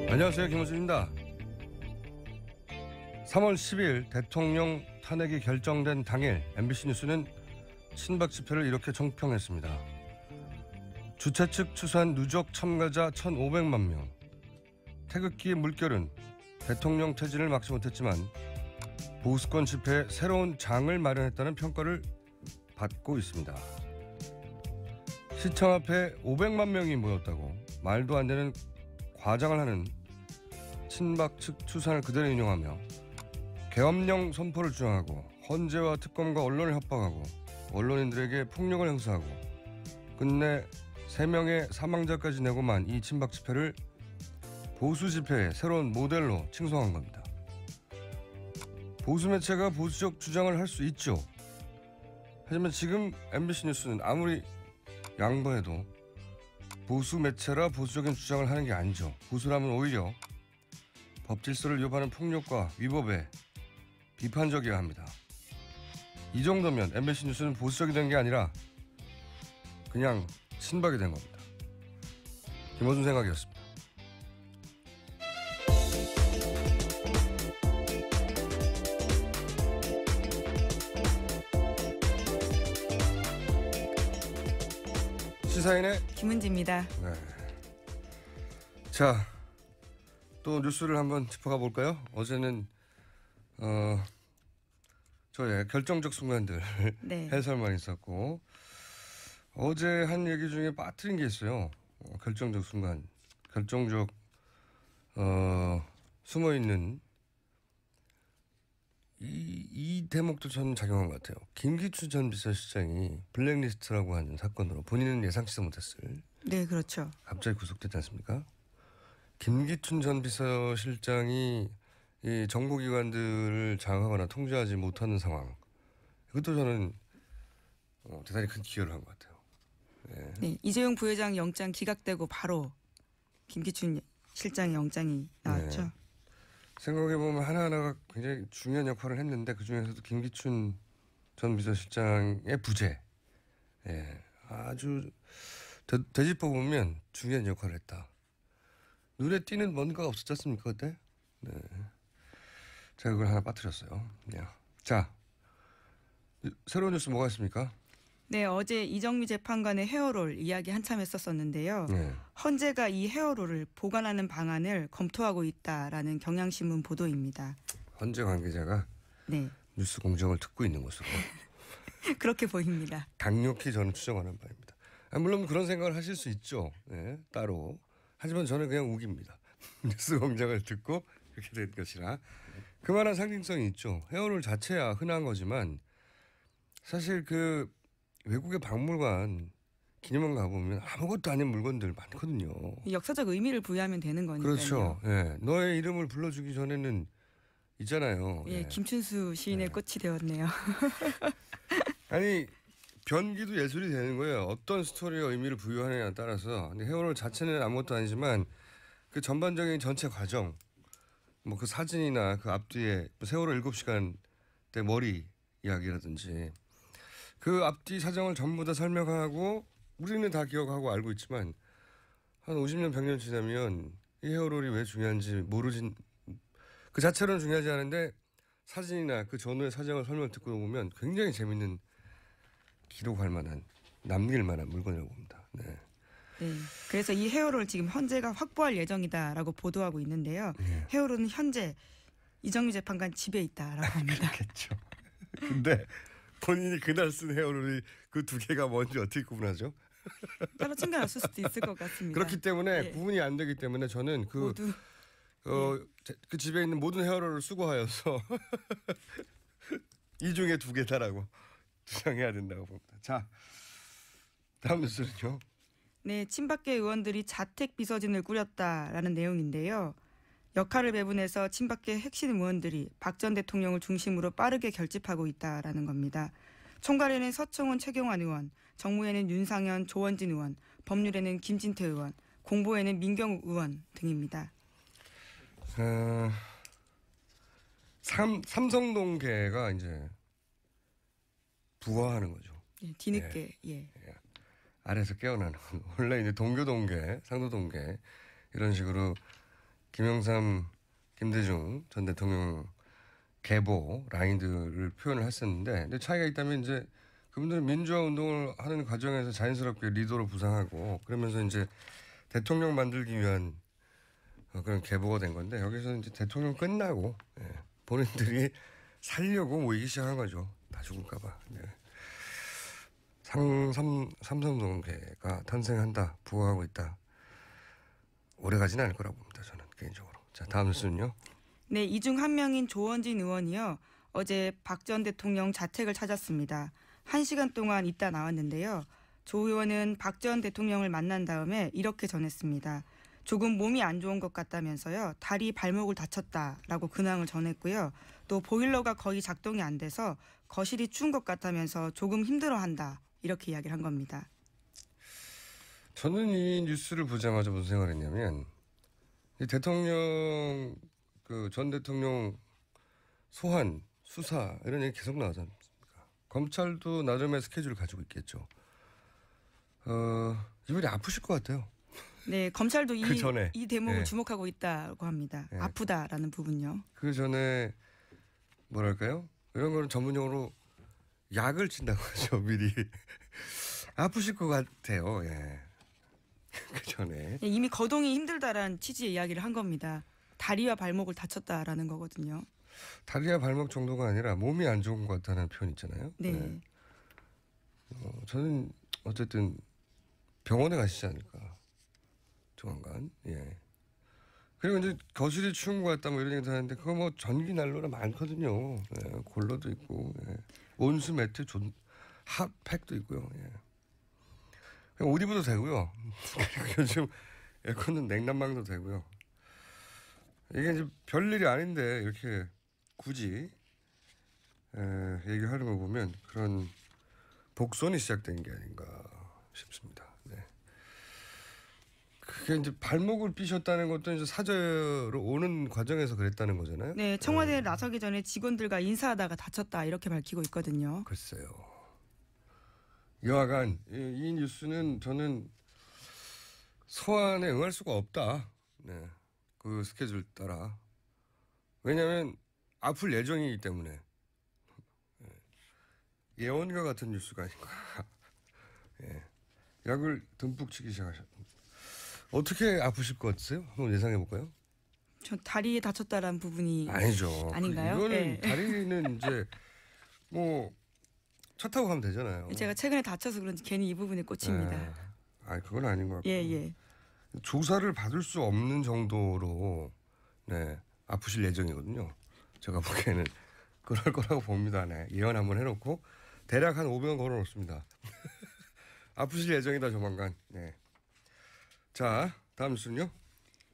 안녕하세요, 김호준입니다. 3월 10일 대통령 탄핵이 결정된 당일 MBC 뉴스는 친박 집회를 이렇게 총평했습니다. 주최 측 추산 누적 참가자 1,500만 명. 태극기의 물결은 대통령 퇴진을 막지 못했지만 보수권 집회에 새로운 장을 마련했다는 평가를 받고 있습니다. 시청 앞에 500만 명이 모였다고 말도 안 되는 과장을 하는 친박 측 추산을 그대로 인용하며 계엄령 선포를 주장하고 헌재와 특검과 언론을 협박하고 언론인들에게 폭력을 행사하고 끝내 3명의 사망자까지 내고만 이 친박 집회를 보수 집회의 새로운 모델로 칭송한 겁니다. 보수 매체가 보수적 주장을 할 수 있죠. 하지만 지금 MBC 뉴스는 아무리 양보해도 보수 매체라 보수적인 주장을 하는 게 아니죠. 보수라면 오히려 법 질서를 위협하는 폭력과 위법에 비판적이어야 합니다. 이 정도면 MBC 뉴스는 보수적이 된 게 아니라 그냥 친박이 된 겁니다. 김호준 생각이었습니다. 시사인의 김은지입니다. 네. 자, 또 뉴스를 한번 짚어가 볼까요? 어제는 저의 결정적 순간들 네. 해설만 있었고 어제 한 얘기 중에 빠뜨린 게 있어요. 결정적 순간, 결정적 숨어 있는 이 대목도 저는 작용한 것 같아요. 김기춘 전 비서실장이 블랙리스트라고 하는 사건으로 본인은 예상치도 못했을. 네, 그렇죠. 갑자기 구속됐지 않습니까? 김기춘 전 비서실장이 이 정보기관들을 장악하거나 통제하지 못하는 상황. 이것도 저는 대단히 큰 기여를 한 것 같아요. 네. 네, 이재용 부회장 영장 기각되고 바로 김기춘 실장의 영장이 나왔죠. 네. 생각해보면 하나하나가 굉장히 중요한 역할을 했는데 그중에서도 김기춘 전 비서실장의 부재. 예, 아주 되짚어보면 중요한 역할을 했다. 눈에 띄는 뭔가가 없었지 않습니까 그때? 네. 제가 그걸 하나 빠뜨렸어요. 네. 자, 새로운 뉴스 뭐가 있습니까? 네, 어제 이정미 재판관의 헤어롤 이야기 한참 했었었는데요. 네. 헌재가 이 헤어롤을 보관하는 방안을 검토하고 있다라는 경향신문 보도입니다. 헌재 관계자가 네. 뉴스 공정을 듣고 있는 것으로 그렇게 보입니다. 강력히 저는 추정하는 바입니다. 물론 그런 생각을 하실 수 있죠. 네, 따로. 하지만 저는 그냥 우깁니다. 뉴스 공정을 듣고 그렇게 된 것이라. 그만한 상징성이 있죠. 헤어롤 자체야 흔한 거지만 사실 그 외국의 박물관 기념관 가보면 아무것도 아닌 물건들 많거든요. 역사적 의미를 부여하면 되는 거니까요. 그렇죠. 예. 너의 이름을 불러주기 전에는 있잖아요. 예, 예. 김춘수 시인의 꽃이 되었네요. 아니 변기도 예술이 되는 거예요. 어떤 스토리의 의미를 부여하느냐에 따라서. 근데 헤어롤 자체는 아무것도 아니지만 그 전반적인 전체 과정, 뭐 그 사진이나 그 앞뒤에 세월호 7시간 때 머리 이야기라든지 그 앞뒤 사정을 전부 다 설명하고 우리는 다 기억하고 알고 있지만 한 50년 100년 지나면 이 헤어롤이 왜 중요한지 모르진 그 자체로는 중요하지 않은데 사진이나 그 전후의 사정을 설명 듣고 보면 굉장히 재밌는 기록할 만한 남길 만한 물건이라고 봅니다. 네. 네. 그래서 이 헤어롤을 지금 헌재가 확보할 예정이다라고 보도하고 있는데요. 네. 헤어롤은 현재 이정미 재판관 집에 있다라고 합니다. 그렇겠죠. 근데 본인이 그날 쓴 헤어롤이 그 두 개가 뭔지 어떻게 구분하죠? 따로 챙겨놨을 수도 있을 것 같습니다. 그렇기 때문에 네. 구분이 안 되기 때문에 저는 그 집에 있는 모든 헤어롤을 수거하여서 이 중에 두 개다라고 주장해야 된다고 봅니다. 자, 다음 뉴스는요. 네, 친박계 의원들이 자택 비서진을 꾸렸다라는 내용인데요. 역할을 배분해서 친박계 핵심 의원들이 박 전 대통령을 중심으로 빠르게 결집하고 있다라는 겁니다. 총괄에는 서청원 최경환 의원, 정무에는 윤상현 조원진 의원, 법률에는 김진태 의원, 공보에는 민경욱 의원 등입니다. 삼성동계가 이제 부화하는 거죠. 예, 뒤늦게 예. 아래에서 깨어나는 건 원래 이제 동교동계, 상도동계 이런 식으로 김영삼, 김대중 전 대통령 계보 라인들을 표현을 했었는데, 근데 차이가 있다면 이제 그분들은 민주화 운동을 하는 과정에서 자연스럽게 리더로 부상하고 그러면서 이제 대통령 만들기 위한 그런 계보가 된 건데, 여기서 이제 대통령 끝나고 본인들이 살려고 모이기 시작한 거죠. 다 죽을까봐. 네. 삼성동계가 탄생한다, 부화하고 있다. 오래 가지는 않을 거라고 봅니다. 저는 개인적으로. 자, 다음 순요. 네, 이 중 한 명인 조원진 의원이요. 어제 박 전 대통령 자택을 찾았습니다. 1시간 동안 있다 나왔는데요. 조 의원은 박 전 대통령을 만난 다음에 이렇게 전했습니다. 조금 몸이 안 좋은 것 같다면서요. 다리 발목을 다쳤다라고 근황을 전했고요. 또 보일러가 거의 작동이 안 돼서 거실이 추운 것 같다면서 조금 힘들어한다. 이렇게 이야기를 한 겁니다. 저는 이 뉴스를 보자마자 무슨 생각을 했냐면, 이 대통령, 전 대통령 소환, 수사 이런 얘기 계속 나오지 않습니까? 검찰도 나름의 스케줄을 가지고 있겠죠. 이분이 아프실 것 같아요. 네, 검찰도 그 전에. 이 대목을 네. 주목하고 있다고 합니다. 네. 아프다라는 부분요. 그 전에 뭐랄까요? 이런 거는 전문용어로 약을 친다고 하죠. 미리. 아프실 것 같아요. 예. 그 전에. 네, 이미 거동이 힘들다라는 취지의 이야기를 한 겁니다. 다리와 발목을 다쳤다라는 거거든요. 다리와 발목 정도가 아니라 몸이 안 좋은 것 같다는 표현 있잖아요. 네. 네. 저는 어쨌든 병원에 가시지 않을까. 조만간. 예. 그리고 이제 거실이 추운 것 같다 뭐 이런 얘기도 하는데, 그거 뭐 전기 난로나 많거든요. 예. 골로도 있고, 예. 온수 매트 핫팩도 있고요. 예. 그냥 옷 입어도 되고요. 그리고 요즘 에어컨은 냉난방도 되고요. 이게 이제 별일이 아닌데 이렇게 굳이 얘기하는 거 보면 그런 복선이 시작된 게 아닌가 싶습니다. 네. 그게 이제 발목을 삐셨다는 것도 이제 사저로 오는 과정에서 그랬다는 거잖아요. 네, 청와대에 나서기 전에 직원들과 인사하다가 다쳤다 이렇게 밝히고 있거든요. 글쎄요. 여하간 이 뉴스는 저는 소환에 응할 수가 없다. 네. 그 스케줄 따라. 왜냐하면 아플 예정이기 때문에. 예언과 같은 뉴스가 아닌가. 예. 약을 듬뿍 치기 시작하셨습니다. 어떻게 아프실 것 같으세요? 한번 예상해 볼까요? 저 다리에 다쳤다라는 부분이 아니죠. 아닌가요? 이거는 네. 다리는 이제 뭐 차 타고 가면 되잖아요. 제가 최근에 다쳐서 그런지 괜히 이 부분에 꽂힙니다. 네. 아니 그건 아닌 것 같고. 예. 조사를 받을 수 없는 정도로 네, 아프실 예정이거든요. 제가 보기에는 그럴 거라고 봅니다. 네. 예언 한번 해놓고 대략 한 500원 걸어놓습니다. 아프실 예정이다 조만간. 네. 자, 다음 뉴스는요.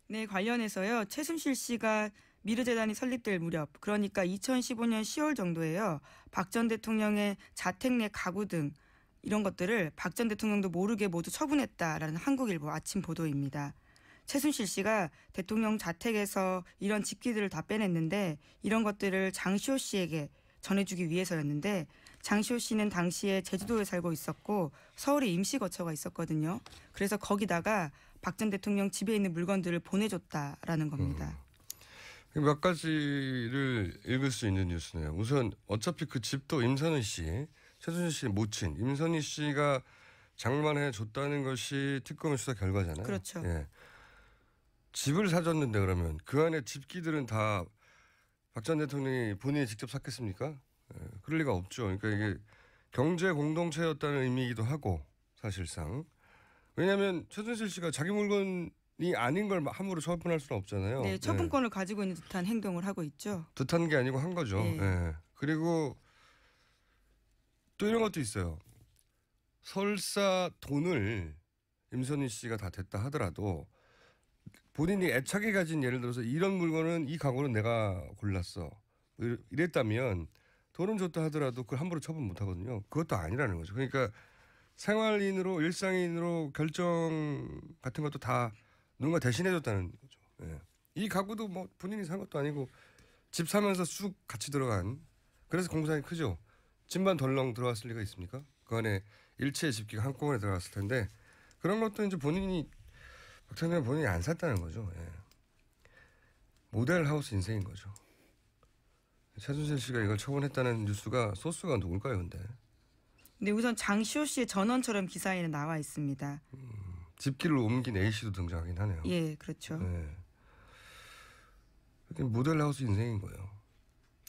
네, 관련해서요. 최순실 씨가 미르재단이 설립될 무렵, 그러니까 2015년 10월 정도에요. 박 전 대통령의 자택 내 가구 등 이런 것들을 박 전 대통령도 모르게 모두 처분했다라는 한국일보 아침 보도입니다. 최순실 씨가 대통령 자택에서 이런 집기들을 다 빼냈는데 이런 것들을 장시호 씨에게 전해주기 위해서였는데, 장시호 씨는 당시에 제주도에 살고 있었고 서울에 임시 거처가 있었거든요. 그래서 거기다가 박 전 대통령 집에 있는 물건들을 보내줬다라는 겁니다. 몇 가지를 읽을 수 있는 뉴스네요. 우선 어차피 그 집도 임선희 씨, 최순실 씨의 모친 임선희 씨가 장만해 줬다는 것이 특검의 수사 결과잖아요. 그렇죠. 예. 집을 사줬는데 그러면 그 안에 집기들은 다 박 전 대통령이 본인이 직접 샀겠습니까? 예. 그럴 리가 없죠. 그러니까 이게 경제 공동체였다는 의미이기도 하고, 사실상. 왜냐하면 최순실 씨가 자기 물건이 아닌 걸 함부로 처분할 수는 없잖아요. 네, 처분권을 가지고 있는 듯한 행동을 하고 있죠. 듯한 게 아니고 한 거죠. 네. 예. 그리고 또 이런 것도 있어요. 설사 돈을 임선희 씨가 다 됐다 하더라도 본인이 애착이 가진, 예를 들어서 이런 물건은 이 가구는 내가 골랐어 이랬다면 돈은 줬다 하더라도 그걸 함부로 처분 못 하거든요. 그것도 아니라는 거죠. 그러니까 생활인으로 일상인으로 결정 같은 것도 다 누군가 대신해 줬다는 거죠. 예. 이 가구도 뭐 본인이 산 것도 아니고 집 사면서 쑥 같이 들어간 그래서 공사이 크죠. 집만 덜렁 들어갔을 리가 있습니까? 그 안에 일체의 집기가 한꺼번에 들어갔을 텐데 그런 것도 이제 본인이 박찬현 본인이 안 샀다는 거죠. 예. 모델 하우스 인생인 거죠. 최순실 씨가 이걸 처분했다는 뉴스가 소스가 누굴까요, 근데? 네, 우선 장시호 씨의 전원처럼 기사에는 나와 있습니다. 집기를 옮긴 A 씨도 등장하긴 하네요. 예, 그렇죠. 네. 모델 하우스 인생인 거예요.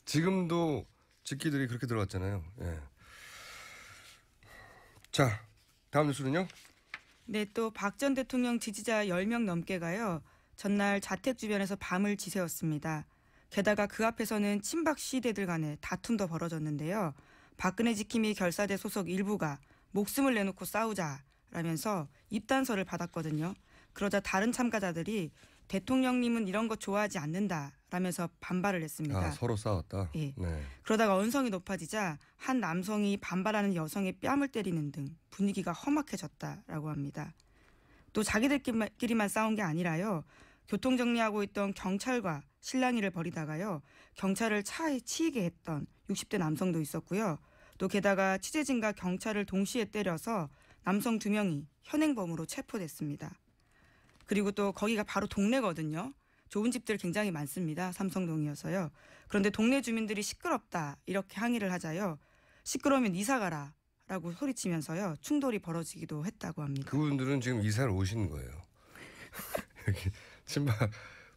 지금도 집기들이 그렇게 들어왔잖아요. 예. 자, 다음 뉴스는요? 네, 또 박 전 대통령 지지자 10명 넘게가요. 전날 자택 주변에서 밤을 지새웠습니다. 게다가 그 앞에서는 친박 시대들 간에 다툼도 벌어졌는데요. 박근혜 지킴이 결사대 소속 일부가 목숨을 내놓고 싸우자라면서 입단서를 받았거든요. 그러자 다른 참가자들이 대통령님은 이런 거 좋아하지 않는다라면서 반발을 했습니다. 아, 서로 싸웠다. 예. 네. 그러다가 언성이 높아지자 한 남성이 반발하는 여성의 뺨을 때리는 등 분위기가 험악해졌다라고 합니다. 또 자기들끼리만 싸운 게 아니라요. 교통정리하고 있던 경찰과 실랑이를 벌이다가요. 경찰을 차에 치이게 했던 60대 남성도 있었고요. 또 게다가 취재진과 경찰을 동시에 때려서 남성 2명이 현행범으로 체포됐습니다. 그리고 또 거기가 바로 동네거든요. 좁은 집들 굉장히 많습니다. 삼성동이어서요. 그런데 동네 주민들이 시끄럽다 이렇게 항의를 하자요. 시끄러우면 이사 가라 라고 소리치면서요. 충돌이 벌어지기도 했다고 합니다. 그분들은 지금 이사를 오신 거예요. 여기 친박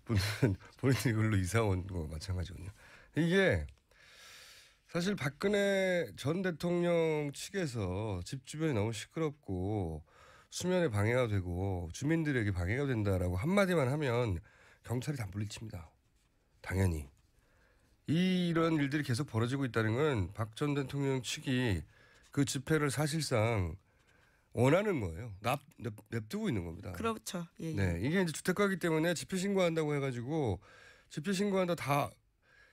분들은 본인들이 그걸로 이사 온 거 마찬가지거든요. 이게 사실 박근혜 전 대통령 측에서 집 주변이 너무 시끄럽고 수면에 방해가 되고 주민들에게 방해가 된다라고 한마디만 하면 경찰이 다 물리칩니다. 당연히. 이런 일들이 계속 벌어지고 있다는 건 박 전 대통령 측이 그 집회를 사실상 원하는 거예요. 냅두고 있는 겁니다. 그렇죠. 예, 예. 네, 이게 이제 주택가기 때문에 집회 신고한다고 해가지고 집회 신고한다 다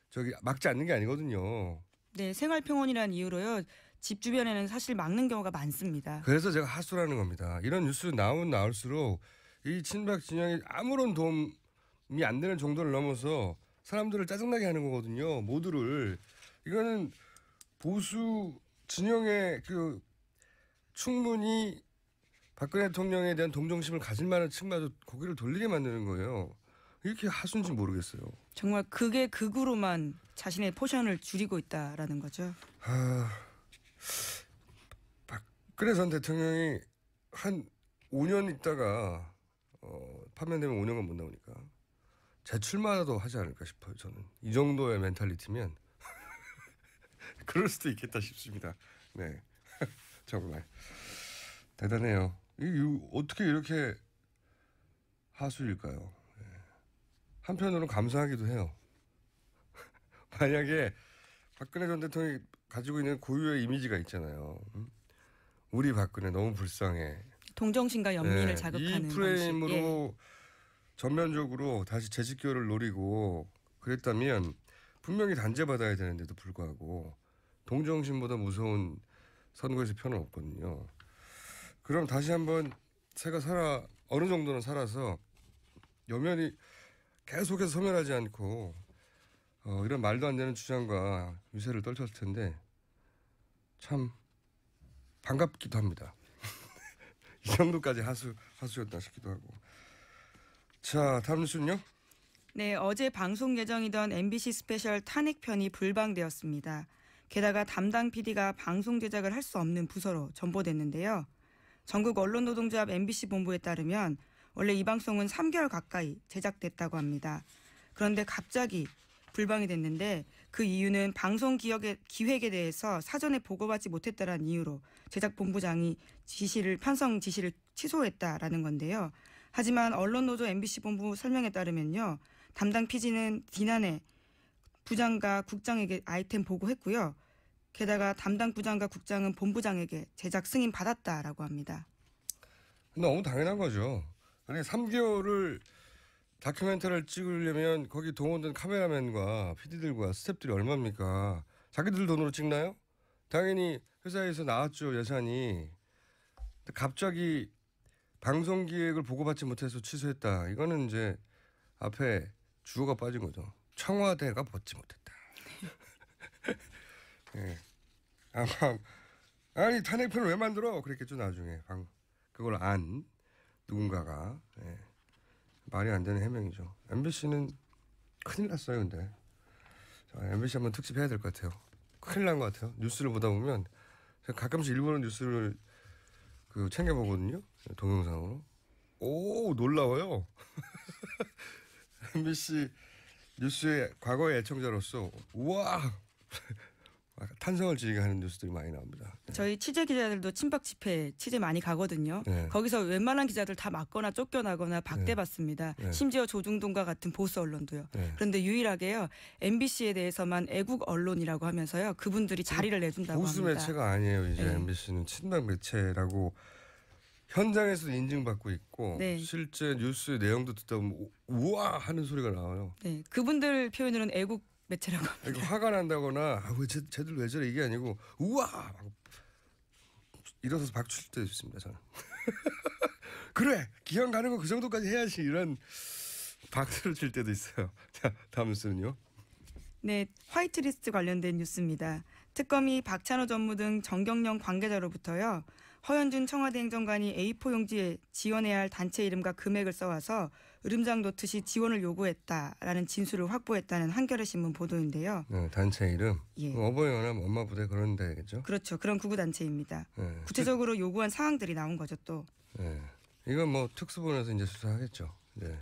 저기 막지 않는 게 아니거든요. 네, 생활평온이라는 이유로요. 집 주변에는 사실 막는 경우가 많습니다. 그래서 제가 하수라는 겁니다. 이런 뉴스 나올수록 이 친박 진영이 아무런 도움이 안 되는 정도를 넘어서 사람들을 짜증나게 하는 거거든요. 모두를. 이거는 보수 진영의 그 충분히 박근혜 대통령에 대한 동정심을 가질 만한 층마저 고개를 돌리게 만드는 거예요. 이렇게 하수인지 모르겠어요. 정말 극의 극으로만 자신의 포션을 줄이고 있다라는 거죠. 박근혜 전 대통령이 한 5년 있다가 파면되면 5년간 못 나오니까 재출마도 하지 않을까 싶어요. 저는 이 정도의 멘탈리티면 그럴 수도 있겠다 싶습니다. 네, 정말 대단해요. 어떻게 이렇게 하수일까요? 네. 한편으로는 감사하기도 해요. 만약에 박근혜 전 대통령이 가지고 있는 고유의 이미지가 있잖아요. 우리 박근혜 너무 불쌍해. 동정심과 연민을 네, 자극하는 이 프레임으로 방식. 예. 전면적으로 다시 재집결을 노리고 그랬다면 분명히 단죄받아야 되는데도 불구하고 동정심보다 무서운 선거에서 표는 없거든요. 그럼 다시 한번 새가 어느 정도는 살아서 여면이 계속해서 소멸하지 않고 이런 말도 안 되는 주장과 유세를 떨쳤을 텐데 참 반갑기도 합니다. 이 정도까지 하수였다 싶기도 하고. 자, 다음 뉴스는요? 네, 어제 방송 예정이던 MBC 스페셜 탄핵편이 불방되었습니다. 게다가 담당 PD가 방송 제작을 할 수 없는 부서로 전보됐는데요. 전국 언론노동조합 MBC 본부에 따르면 원래 이 방송은 3개월 가까이 제작됐다고 합니다. 그런데 갑자기 불방이 됐는데 그 이유는 방송 기획에 대해서 사전에 보고받지 못했다는 이유로 제작본부장이 편성 지시를 취소했다라는 건데요. 하지만 언론노조 MBC 본부 설명에 따르면요. 담당 PD는 지난해 부장과 국장에게 아이템 보고했고요. 게다가 담당 부장과 국장은 본부장에게 제작 승인 받았다라고 합니다. 너무 당연한 거죠. 아니 3개월을 다큐멘터리를 찍으려면 거기 동원된 카메라맨과 PD들과 스태프들이 얼마입니까? 자기들 돈으로 찍나요? 당연히 회사에서 나왔죠 예산이. 근데 갑자기 방송 기획을 보고받지 못해서 취소했다. 이거는 이제 앞에 주어가 빠진 거죠. 청와대가 받지 못했다. 예. 아마 아니 탄핵편을 왜 만들어? 그랬겠죠 나중에 그걸 안 누군가가. 예. 말이 안 되는 해명이죠. MBC는 큰일 났어요. 근데 MBC 한번 특집 해야 될 것 같아요. 큰일 난 것 같아요. 뉴스를 보다 보면 제가 가끔씩 일본어 뉴스를 챙겨보거든요. 동영상으로. 오 놀라워요. MBC 뉴스의 과거의 애청자로서 우와 탄성을 지르게 하는 뉴스들이 많이 나옵니다. 네. 저희 취재 기자들도 친박 집회 취재 많이 가거든요. 네. 거기서 웬만한 기자들 다 맞거나 쫓겨나거나 박대받습니다. 네. 심지어 조중동과 같은 보수 언론도요. 네. 그런데 유일하게요. MBC에 대해서만 애국 언론이라고 하면서요. 그분들이 자리를 내준다고 보수 합니다. 매체가 아니에요. 이제 네. MBC는 친박 매체라고 현장에서 인증받고 있고 네. 실제 뉴스 내용도 듣다 보면 우와 하는 소리가 나와요. 네, 그분들 표현으로는 애국 매체라고 합니다. 이거 화가 난다거나 왜 쟤들 왜 저래 이게 아니고 우와 막 일어서서 박수 칠 때도 있습니다. 저는. 그래 기왕 가는 거 그 정도까지 해야지 이런 박수를 칠 때도 있어요. 자 다음 뉴스는요. 네, 화이트리스트 관련된 뉴스입니다. 특검이 박찬호 전무 등 정경련 관계자로부터요. 허현준 청와대 행정관이 A4 용지에 지원해야 할 단체 이름과 금액을 써와서 으름장 놓듯이 지원을 요구했다라는 진술을 확보했다는 한겨레 신문 보도인데요. 네, 단체 이름. 예. 어버이연합 엄마부대 그런 데겠죠. 그렇죠. 그런 구구단체입니다. 네. 구체적으로 요구한 사항들이 나온 거죠 또. 네. 이건 뭐 특수본에서 이제 수사하겠죠. 네.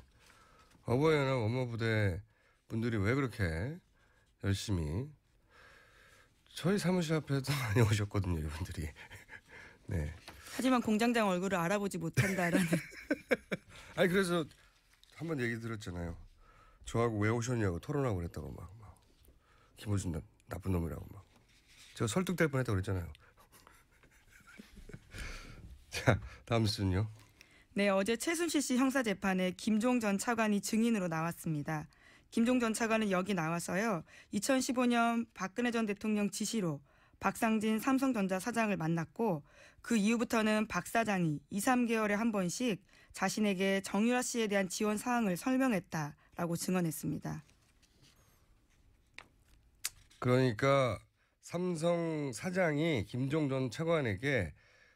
어버이연합 엄마부대 분들이 왜 그렇게 열심히 저희 사무실 앞에도 많이 오셨거든요, 이분들이. 네. 하지만 공장장 얼굴을 알아보지 못한다라는. 아니 그래서 한번 얘기 들었잖아요. 저하고 왜 오셨냐고 토론하고 그랬다고 막 김호준 나쁜 놈이라고 막. 제가 설득될 뻔했다고 그랬잖아요. 자 다음 뉴스는요. 네, 어제 최순실 씨 형사 재판에 김종 전 차관이 증인으로 나왔습니다. 김종 전 차관은 여기 나와서요. 2015년 박근혜 전 대통령 지시로 박상진 삼성전자 사장을 만났고 그 이후부터는 박 사장이 2, 3개월에 한 번씩 자신에게 정유라 씨에 대한 지원 사항을 설명했다라고 증언했습니다. 그러니까 삼성 사장이 김종 전 차관에게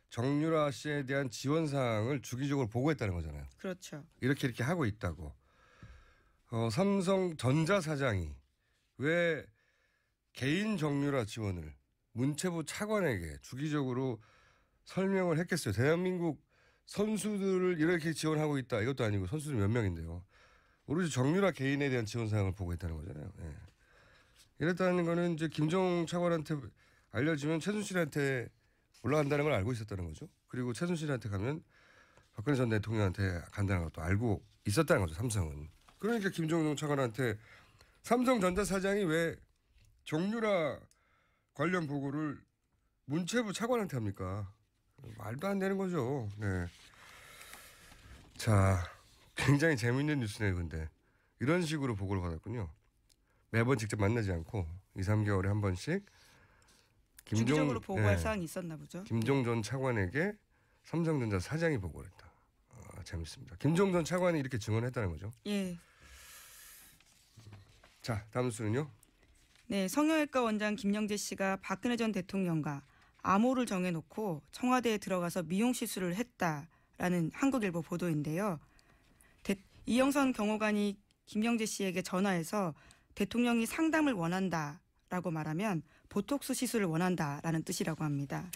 정유라 씨에 대한 지원 사항을 주기적으로 보고했다는 거잖아요. 그렇죠. 이렇게 하고 있다고. 삼성전자 사장이 왜 개인 정유라 지원을 문체부 차관에게 주기적으로 설명을 했겠어요. 대한민국 선수들을 이렇게 지원하고 있다. 이것도 아니고 선수들 몇 명인데요. 오로지 정유라 개인에 대한 지원 사항을 보고했다는 거잖아요. 예. 이랬다는 거는 이제 김종 차관한테 알려지면 최순실한테 올라간다는 걸 알고 있었다는 거죠. 그리고 최순실한테 가면 박근혜 전 대통령한테 간다는 것도 알고 있었다는 거죠. 삼성은. 그러니까 김종동 차관한테 삼성전자 사장이 왜 정유라 관련 보고를 문체부 차관한테 합니까? 말도 안 되는 거죠. 네. 자, 굉장히 재미있는 뉴스네요. 근데 이런 식으로 보고를 받았군요. 매번 직접 만나지 않고 2, 3개월에 한 번씩 주기적으로 보고할 사항이 있었나 보죠. 김종전 차관에게 삼성전자 사장이 보고를 했다. 재밌습니다. 김종전 차관이 이렇게 증언했다는 거죠. 예. 자, 다음 뉴스는요. 네, 성형외과 원장 김영재 씨가 박근혜 전 대통령과 암호를 정해놓고 청와대에 들어가서 미용 시술을 했다라는 한국일보 보도인데요. 이영선 경호관이 김영재 씨에게 전화해서 대통령이 상담을 원한다라고 말하면 보톡스 시술을 원한다라는 뜻이라고 합니다.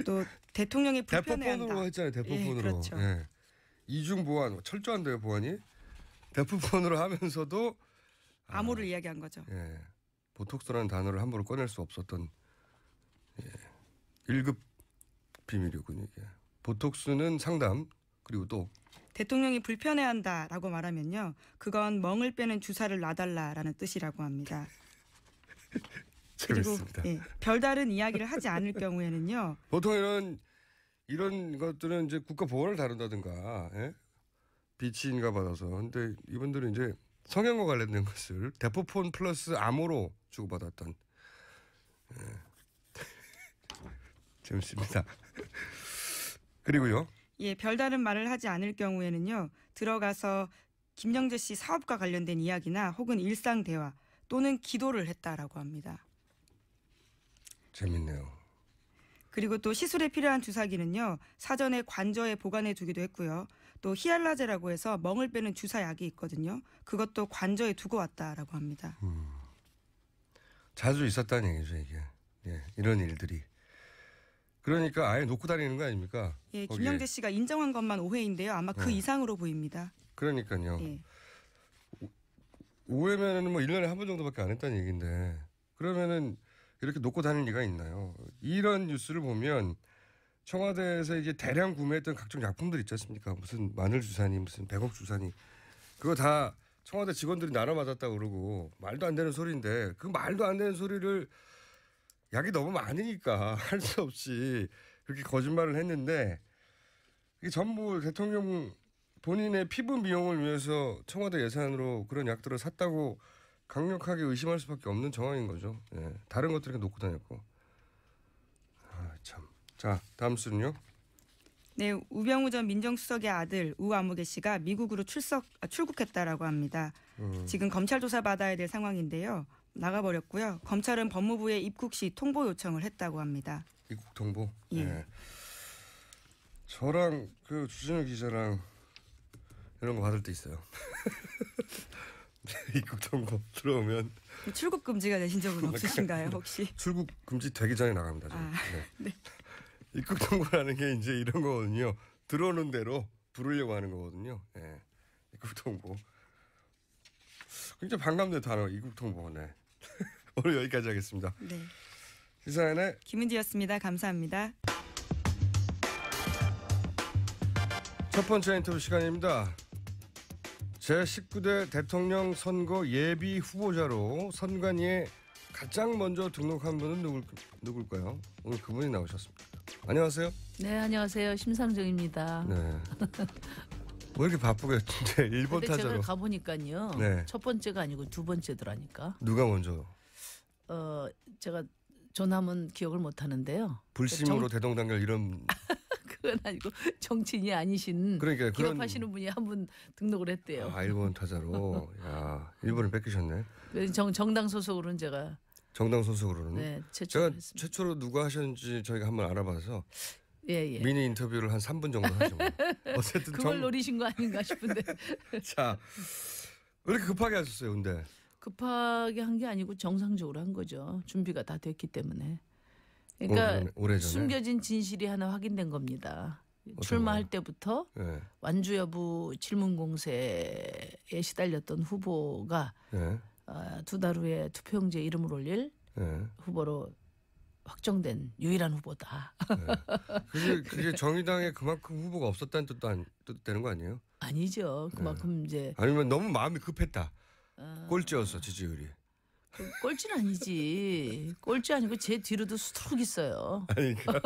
또 대통령이 불편해한다. 대포폰으로 했잖아요. 대포폰으로. 예, 그렇죠. 예. 이중 보안 철저한데요, 보안이. 대포폰으로 하면서도 암호를 이야기한 거죠. 예. 보톡스라는 단어를 함부로 꺼낼 수 없었던 1급 비밀이군요. 이게. 보톡스는 상담 그리고 또 대통령이 불편해한다라고 말하면요. 그건 멍을 빼는 주사를 놔달라라는 뜻이라고 합니다. 그리고 재밌습니다. 예, 별다른 이야기를 하지 않을 경우에는요. 보통 이런 것들은 이제 국가 보안을 다룬다든가 비치인가 받아서 근데 이분들은 이제 성형과 관련된 것을 데포폰 플러스 암호로 주고받았던. 예. 재밌습니다. 그리고요. 예, 별다른 말을 하지 않을 경우에는요. 들어가서 김영재 씨 사업과 관련된 이야기나 혹은 일상 대화 또는 기도를 했다라고 합니다. 재밌네요. 그리고 또 시술에 필요한 주사기는요. 사전에 관저에 보관해 두기도 했고요. 또 히알라제라고 해서 멍을 빼는 주사약이 있거든요. 그것도 관저에 두고 왔다라고 합니다. 자주 있었다는 얘기죠, 이게. 예, 이런 일들이. 그러니까 아예 놓고 다니는 거 아닙니까? 예, 거기에. 김영재 씨가 인정한 것만 오해인데요. 아마 그 이상으로 보입니다. 그러니까요. 예. 오해면은 뭐 1년에 한 번 정도밖에 안 했다는 얘기인데 그러면은 이렇게 놓고 다닐 리가 있나요? 이런 뉴스를 보면 청와대에서 이제 대량 구매했던 각종 약품들 있지 않습니까? 무슨 마늘 주사니 무슨 100억 주사니 그거 다 청와대 직원들이 나눠 맞았다고 그러고 말도 안 되는 소리인데 그 말도 안 되는 소리를 약이 너무 많으니까 할 수 없이 그렇게 거짓말을 했는데 이게 전부 대통령 본인의 피부 미용을 위해서 청와대 예산으로 그런 약들을 샀다고 강력하게 의심할 수밖에 없는 정황인 거죠. 예. 다른 것들이 놓고 다녔고. 아, 참. 자, 다음 수는요. 네, 우병우 전 민정수석의 아들 우아무개 씨가 미국으로 출국했다라고 합니다. 지금 검찰 조사 받아야 될 상황인데요. 나가버렸고요. 검찰은 법무부에 입국 시 통보 요청을 했다고 합니다. 입국 통보. 예. 예. 저랑 그 주진우 기자랑 이런 거 받을 때 있어요. 입국 통보 들어오면 출국 금지가 되신 적은 없으신가요, 혹시? 출국 금지 되기 전에 나갑니다. 저는. 아, 네. 입국 통보라는 게 이제 이런 거거든요. 들어오는 대로 부르려고 하는 거거든요. 예. 입국 통보. 굉장히 반감된 단어 입국 통보. 네. 오늘 여기까지 하겠습니다. 네. 시사인의 김은지였습니다. 감사합니다. 첫 번째 인터뷰 시간입니다. 제19대 대통령 선거 예비 후보자로 선관위에 가장 먼저 등록한 분은 누굴까요? 오늘 그분이 나오셨습니다. 안녕하세요. 네, 안녕하세요. 심상정입니다. 네. 왜 이렇게 바쁘게 일본 근데 타자로. 제가 가보니까요. 네. 첫 번째가 아니고 두 번째더라니까. 누가 먼저? 제가 조남은 기억을 못 하는데요. 불심으로 대동단결 이런. 그건 아니고 정치인이 아니신 그러니까 그런. 기업하시는 분이 한 분 등록을 했대요. 아, 일본 타자로. 야, 일본을 뺏기셨네. 그래서 정당 소속으로는 제가 정당 소속으로는. 네, 제가 최초로 했습니다. 최초로 누가 하셨는지 저희가 한번 알아봐서 예. 미니 인터뷰를 한 3분 정도 하죠. 어쨌든 그걸 노리신 거 아닌가 싶은데. 자, 왜 이렇게 급하게 하셨어요, 근데? 급하게 한 게 아니고 정상적으로 한 거죠. 준비가 다 됐기 때문에. 그러니까 오래전에? 숨겨진 진실이 하나 확인된 겁니다. 출마할 때부터 네. 완주 여부 질문 공세에 시달렸던 후보가 네. 두 달 후에 투표용지에 이름을 올릴 네. 후보로 확정된 유일한 후보다. 네. 그게 정의당에 그만큼 후보가 없었다는 뜻도 되는 거 아니에요? 아니죠. 그만큼 이제 아니면 너무 마음이 급했다. 꼴찌였어 지지율이. 꼴찌는 아니지. 꼴찌 아니고 제 뒤로도 수두룩 있어요. 아니까.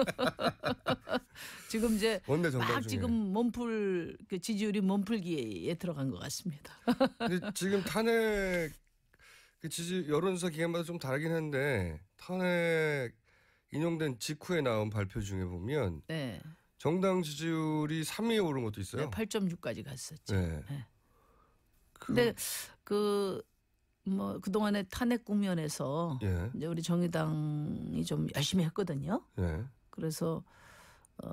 지금 이제 원내 정당 막 중에. 지금 몸풀 그 지지율이 몸풀기에 들어간 것 같습니다. 근데 지금 탄핵 그 지지 여론조사 기간마다 좀 다르긴 한데 탄핵 인용된 직후에 나온 발표 중에 보면 네. 정당 지지율이 3위에 오른 것도 있어요. 네, 8.6까지 갔었죠. 네. 네. 근데 뭐 그동안에 탄핵 국면에서 예. 이제 우리 정의당이 좀 열심히 했거든요. 예. 그래서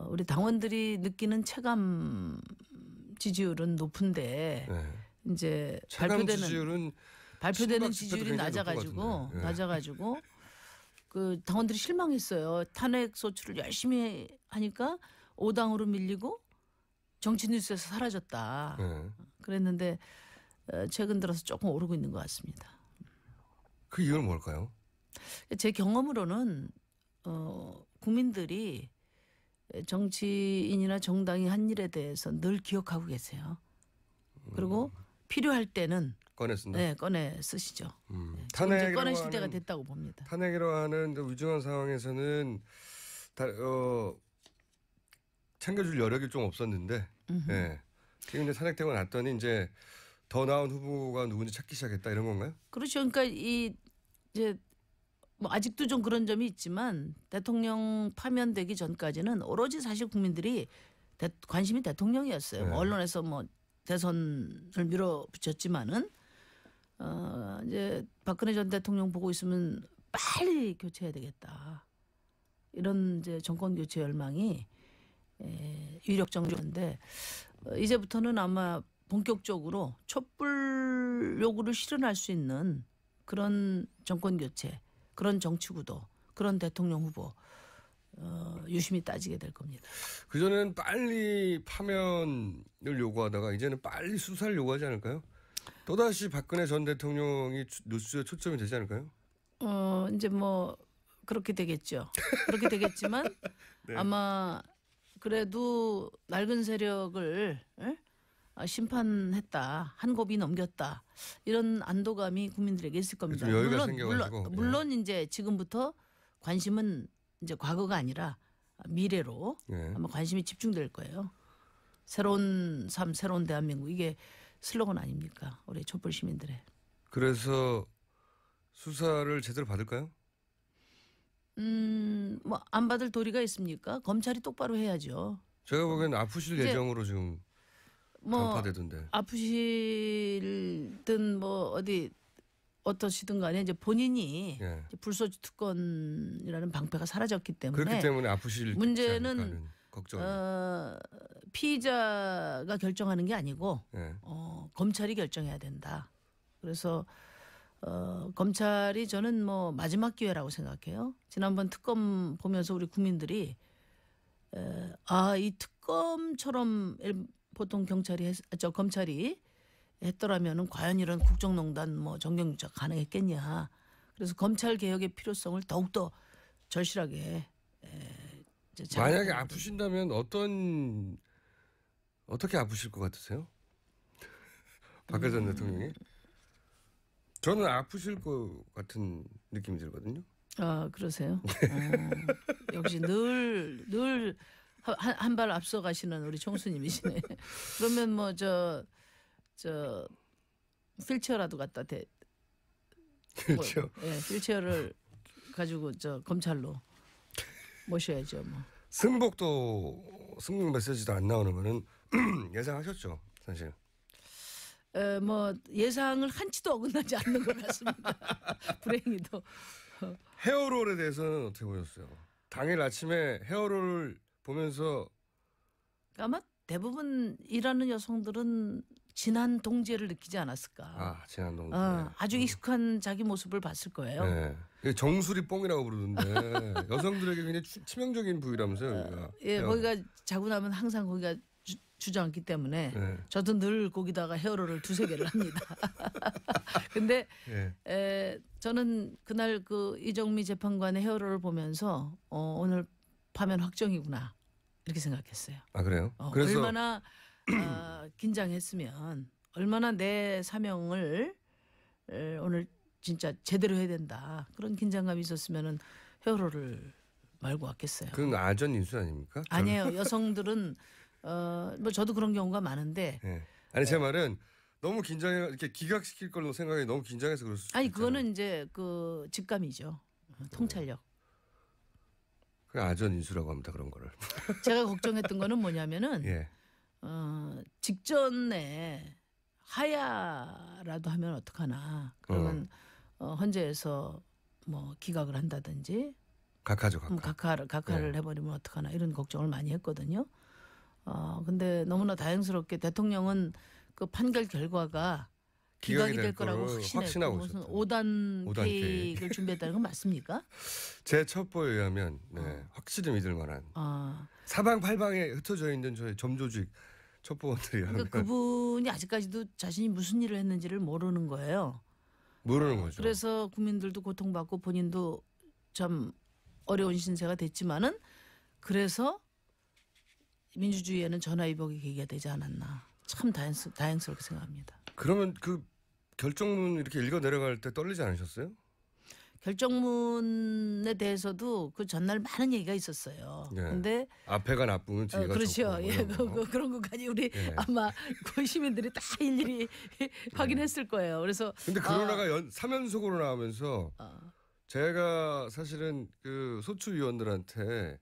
우리 당원들이 느끼는 체감 지지율은 높은데 예. 이제 체감 지지율은 발표되는 심박 지표도 지지율이 굉장히 높은 것 낮아가지고 같은데. 예. 낮아가지고 그 당원들이 실망했어요. 탄핵 소추를 열심히 하니까 5당으로 밀리고 정치 뉴스에서 사라졌다. 예. 그랬는데 최근 들어서 조금 오르고 있는 것 같습니다. 그 이유는 뭘까요? 제 경험으로는 국민들이 정치인이나 정당이 한 일에 대해서 늘 기억하고 계세요. 그리고 필요할 때는 꺼내 쓴다. 네, 꺼내 쓰시죠. 지금 이제 탄핵이라고 꺼내실 때가 하는- 됐다고 봅니다. 탄핵이라고 하는 위중한 상황에서는 챙겨줄 여력이 좀 없었는데, 예. 지금 이제 탄핵되고 났더니 이제 더 나은 후보가 누군지 찾기 시작했다 이런 건가요? 그렇죠. 그러니까 이 이제 뭐 아직도 좀 그런 점이 있지만 대통령 파면되기 전까지는 오로지 사실 국민들이 관심이 대통령이었어요. 네. 뭐 언론에서 뭐 대선을 밀어붙였지만은 이제 박근혜 전 대통령 보고 있으면 빨리 교체해야 되겠다. 이런 이제 정권 교체 열망이 유력 정조인데 이제부터는 아마 본격적으로 촛불 요구를 실현할 수 있는 그런 정권 교체, 그런 정치 구도, 그런 대통령 후보 유심히 따지게 될 겁니다. 그전에는 빨리 파면을 요구하다가 이제는 빨리 수사를 요구하지 않을까요? 또다시 박근혜 전 대통령이 뉴스에 초점이 되지 않을까요? 이제 뭐 그렇게 되겠죠. 그렇게 되겠지만 네. 아마 그래도 낡은 세력을 심판했다, 한 고비 넘겼다 이런 안도감이 국민들에게 있을 겁니다. 좀 여유가 생겨가지고. 물론 이제 지금부터 관심은 이제 과거가 아니라 미래로 예. 아마 관심이 집중될 거예요. 새로운 삶, 새로운 대한민국 이게 슬로건 아닙니까? 우리 촛불 시민들의. 그래서 수사를 제대로 받을까요? 뭐 안 받을 도리가 있습니까? 검찰이 똑바로 해야죠. 제가 보기엔 아프실 이제 예정으로 지금 뭐 간파되던데. 아프시든 뭐 어디 어떠시든 간에 이제 본인이 예. 이제 불소지 특권이라는 방패가 사라졌기 때문에 그렇기 때문에 아프실 문제는 걱정. 피의자가 결정하는 게 아니고 예. 검찰이 결정해야 된다. 그래서 검찰이 저는 뭐 마지막 기회라고 생각해요. 지난번 특검 보면서 우리 국민들이 이 특검처럼 보통 검찰이 했더라면은 과연 이런 국정농단 뭐 정경유착 가능했겠냐. 그래서 검찰 개혁의 필요성을 더욱더 절실하게 이제 만약에 아프신다면 어떻게 아프실 것 같으세요? 박근혜 전 대통령이? 저는 아프실 것 같은 느낌이 들거든요. 그러세요? 역시 늘 한 발 앞서 가시는 우리 총수님이시네. 그러면 뭐 저 휠체어라도 갖다 그렇죠. 예, 휠체어를 가지고 저 검찰로 모셔야죠. 뭐. 승복 메시지도 안 나오는 거는 예상하셨죠, 사실. 뭐 예상을 한치도 어긋나지 않는 것 같습니다. 불행히도. 헤어롤에 대해서는 어떻게 보셨어요? 당일 아침에 헤어롤을 보면서 아마 대부분 일하는 여성들은 진한 동지애를 느끼지 않았을까. 지난 동네. 아주 익숙한 자기 모습을 봤을 거예요. 네. 이게 정수리 뽕이라고 부르는데 여성들에게 굉장히 치명적인 부위라면서요. 여기가. 예, 거기가 자고 나면 항상 거기가 주저앉기 때문에 네. 저도 늘 거기다가 헤어롤을 2-3개를 합니다. 근데 네. 저는 그날 그 이정미 재판관의 헤어롤을 보면서 오늘 파면 확정이구나 이렇게 생각했어요. 아 그래요? 그래서 얼마나 긴장했으면 얼마나 내 사명을 오늘 진짜 제대로 해야 된다 그런 긴장감이 있었으면은 헤어롤을 말고 왔겠어요. 그건 아전 인수 아닙니까? 아니에요. 여성들은 뭐 저도 그런 경우가 많은데. 네. 아니 제 말은 너무 긴장해 이렇게 기각시킬 걸로 생각이 너무 긴장해서 그럴 수 있잖아요. 아니 그거는 이제 그 직감이죠. 통찰력. 그 아전 인수라고 합니다. 그런 거를. 제가 걱정했던 거는 뭐냐면은 예. 직전에 하야라도 하면 어떡하나. 그러면 헌재에서 뭐 기각을 한다든지 각하죠. 각하를 해버리면 어떡하나 이런 걱정을 많이 했거든요. 근데 너무나 다행스럽게 대통령은 그 판결 결과가 기각이 될 거라고 확신하고 무슨 5단 케이크를 준비했다는 건 맞습니까? 제 첩보에 의하면 확실히 믿을 만한 사방팔방에 흩어져 있는 저희 점조직 첩보원들이 그러니까 그분이 아직까지도 자신이 무슨 일을 했는지를 모르는 거예요. 모르는 거죠. 그래서 국민들도 고통받고 본인도 참 어려운 신세가 됐지만은 그래서 민주주의에는 전화위복의 계기가 되지 않았나. 참 다행스럽게 생각합니다. 그러면 그 결정문 이렇게 읽어 내려갈 때 떨리지 않으셨어요? 결정문에 대해서도 그 전날 많은 얘기가 있었어요. 예. 근데 앞에가 나쁘면 뒤가 그렇죠. 좋고 예, 이런 거. 그런 것까지 우리 예. 아마 그 시민들이 다 일일이 확인했을 거예요. 그래서 근데 그러다가 3연속으로 나오면서 어, 제가 사실은 그 소추위원들한테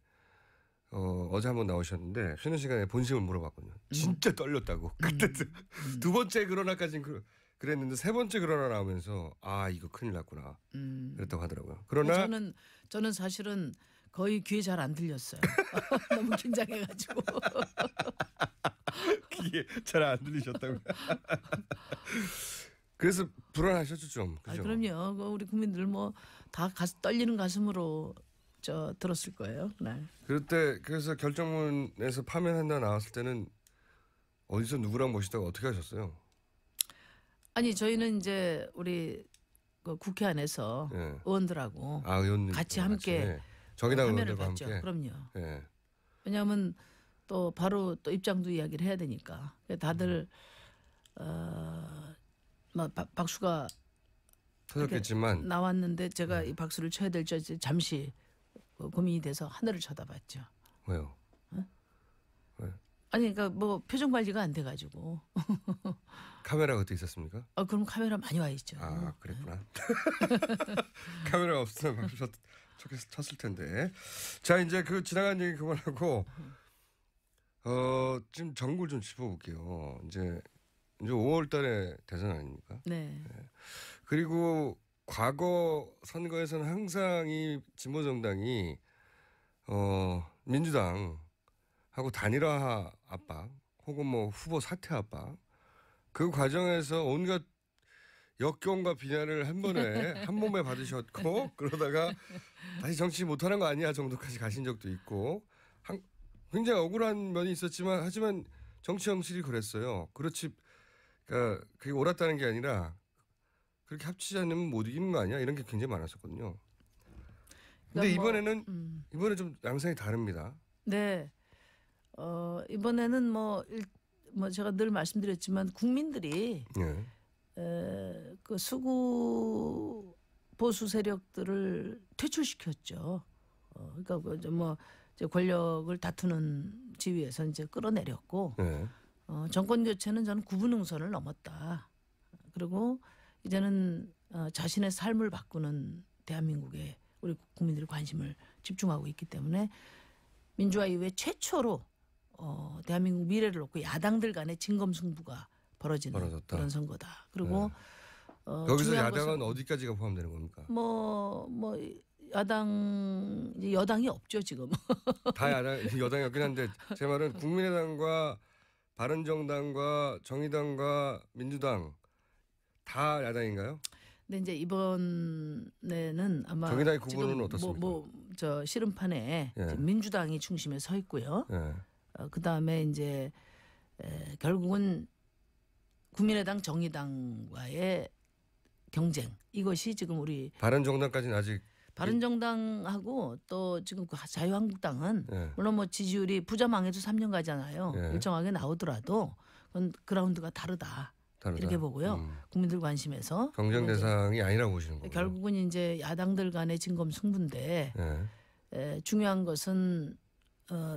어제 한번 나오셨는데 쉬는 시간에 본심을 물어봤거든요. 진짜 떨렸다고. 그때 두 번째 그러나까지는 그랬는데 세 번째 그러나 나오면서 아 이거 큰일 났구나. 그랬다고 하더라고요. 그러나 저는 사실은 거의 귀에 잘 안 들렸어요. 너무 긴장해가지고. 귀에 잘 안 들리셨다고요. 그래서 불안하셨죠 좀. 그죠? 그럼요. 우리 국민들 뭐 다 떨리는 가슴으로 들었을 거예요. 그날. 그래서 결정문에서 파면한다 나왔을 때는 어디서 누구랑 모시다가 어떻게 하셨어요? 아니 저희는 이제 우리 그 국회 안에서 예. 의원들하고 의원님 같이 함께 정의당 화면을 의원들과 봤죠. 함께. 그럼요. 예. 왜냐하면 또 바로 또 입장도 이야기를 해야 되니까 다들 박수가 터졌겠지만 나왔는데 제가 이 박수를 쳐야 될지 잠시 고민이 돼서 하늘을 쳐다봤죠. 왜요? 아니 그러니까 뭐 표정 관리가 안 돼가지고. 카메라가 어떻게 있었습니까? 그럼 카메라 많이 와 있죠. 그랬구나. 카메라가 없으면 박수 쳤을 텐데. 자 이제 그 지나간 얘기 그만하고 지금 전국을 좀 짚어볼게요. 이제 5월달에 대선 아닙니까? 네. 그리고 과거 선거에서는 항상 이 진보 정당이 민주당하고 단일화 압박 혹은 뭐 후보 사퇴 압박 그 과정에서 온갖 역경과 비난을 한 번에 한 몸에 받으셨고 그러다가 다시 정치 못하는 거 아니야 정도까지 가신 적도 있고 굉장히 억울한 면이 있었지만 하지만 정치 현실이 그랬어요. 그렇지 그러니까 그게 옳았다는 게 아니라 그렇게 합치지 않으면 못 이기는 거 아니야? 이런 게 굉장히 많았었거든요. 근데 그러니까 이번에 좀 양상이 다릅니다. 네. 이번에는 뭐 제가 늘 말씀드렸지만 국민들이 그 수구 보수 세력들을 퇴출시켰죠. 그러니까 뭐 이제 권력을 다투는 지위에서 이제 끌어내렸고 정권 교체는 저는 구분응선을 넘었다. 그리고 이제는 자신의 삶을 바꾸는 대한민국에 우리 국민들이 관심을 집중하고 있기 때문에 민주화 이후에 최초로 대한민국 미래를 놓고 야당들 간의 진검승부가 벌어지는 그런 선거다. 그리고 여기서 야당은 어디까지가 포함되는 겁니까? 뭐 여당이 없죠 지금. 다 여당이었긴 한데 제 말은 국민의당과 바른정당과 정의당과 민주당 다 야당인가요? 근데 이제 이번에는 아마 정의당의 구분은 어떻습니까? 저 씨름판에 민주당이 중심에 서 있고요. 그 다음에 이제 결국은 국민의당, 정의당과의 경쟁 이것이 지금 우리 바른정당까지는 아직 바른정당하고 또 지금 그 자유한국당은 물론 뭐 지지율이 부자망해도 3년 가잖아요. 일정하게 나오더라도 그건 그라운드가 다르다. 이렇게 보고요. 국민들 관심에서 경쟁 대상이 아니라고 보시는 거예요. 결국은 이제 야당들 간의 진검승부인데 중요한 것은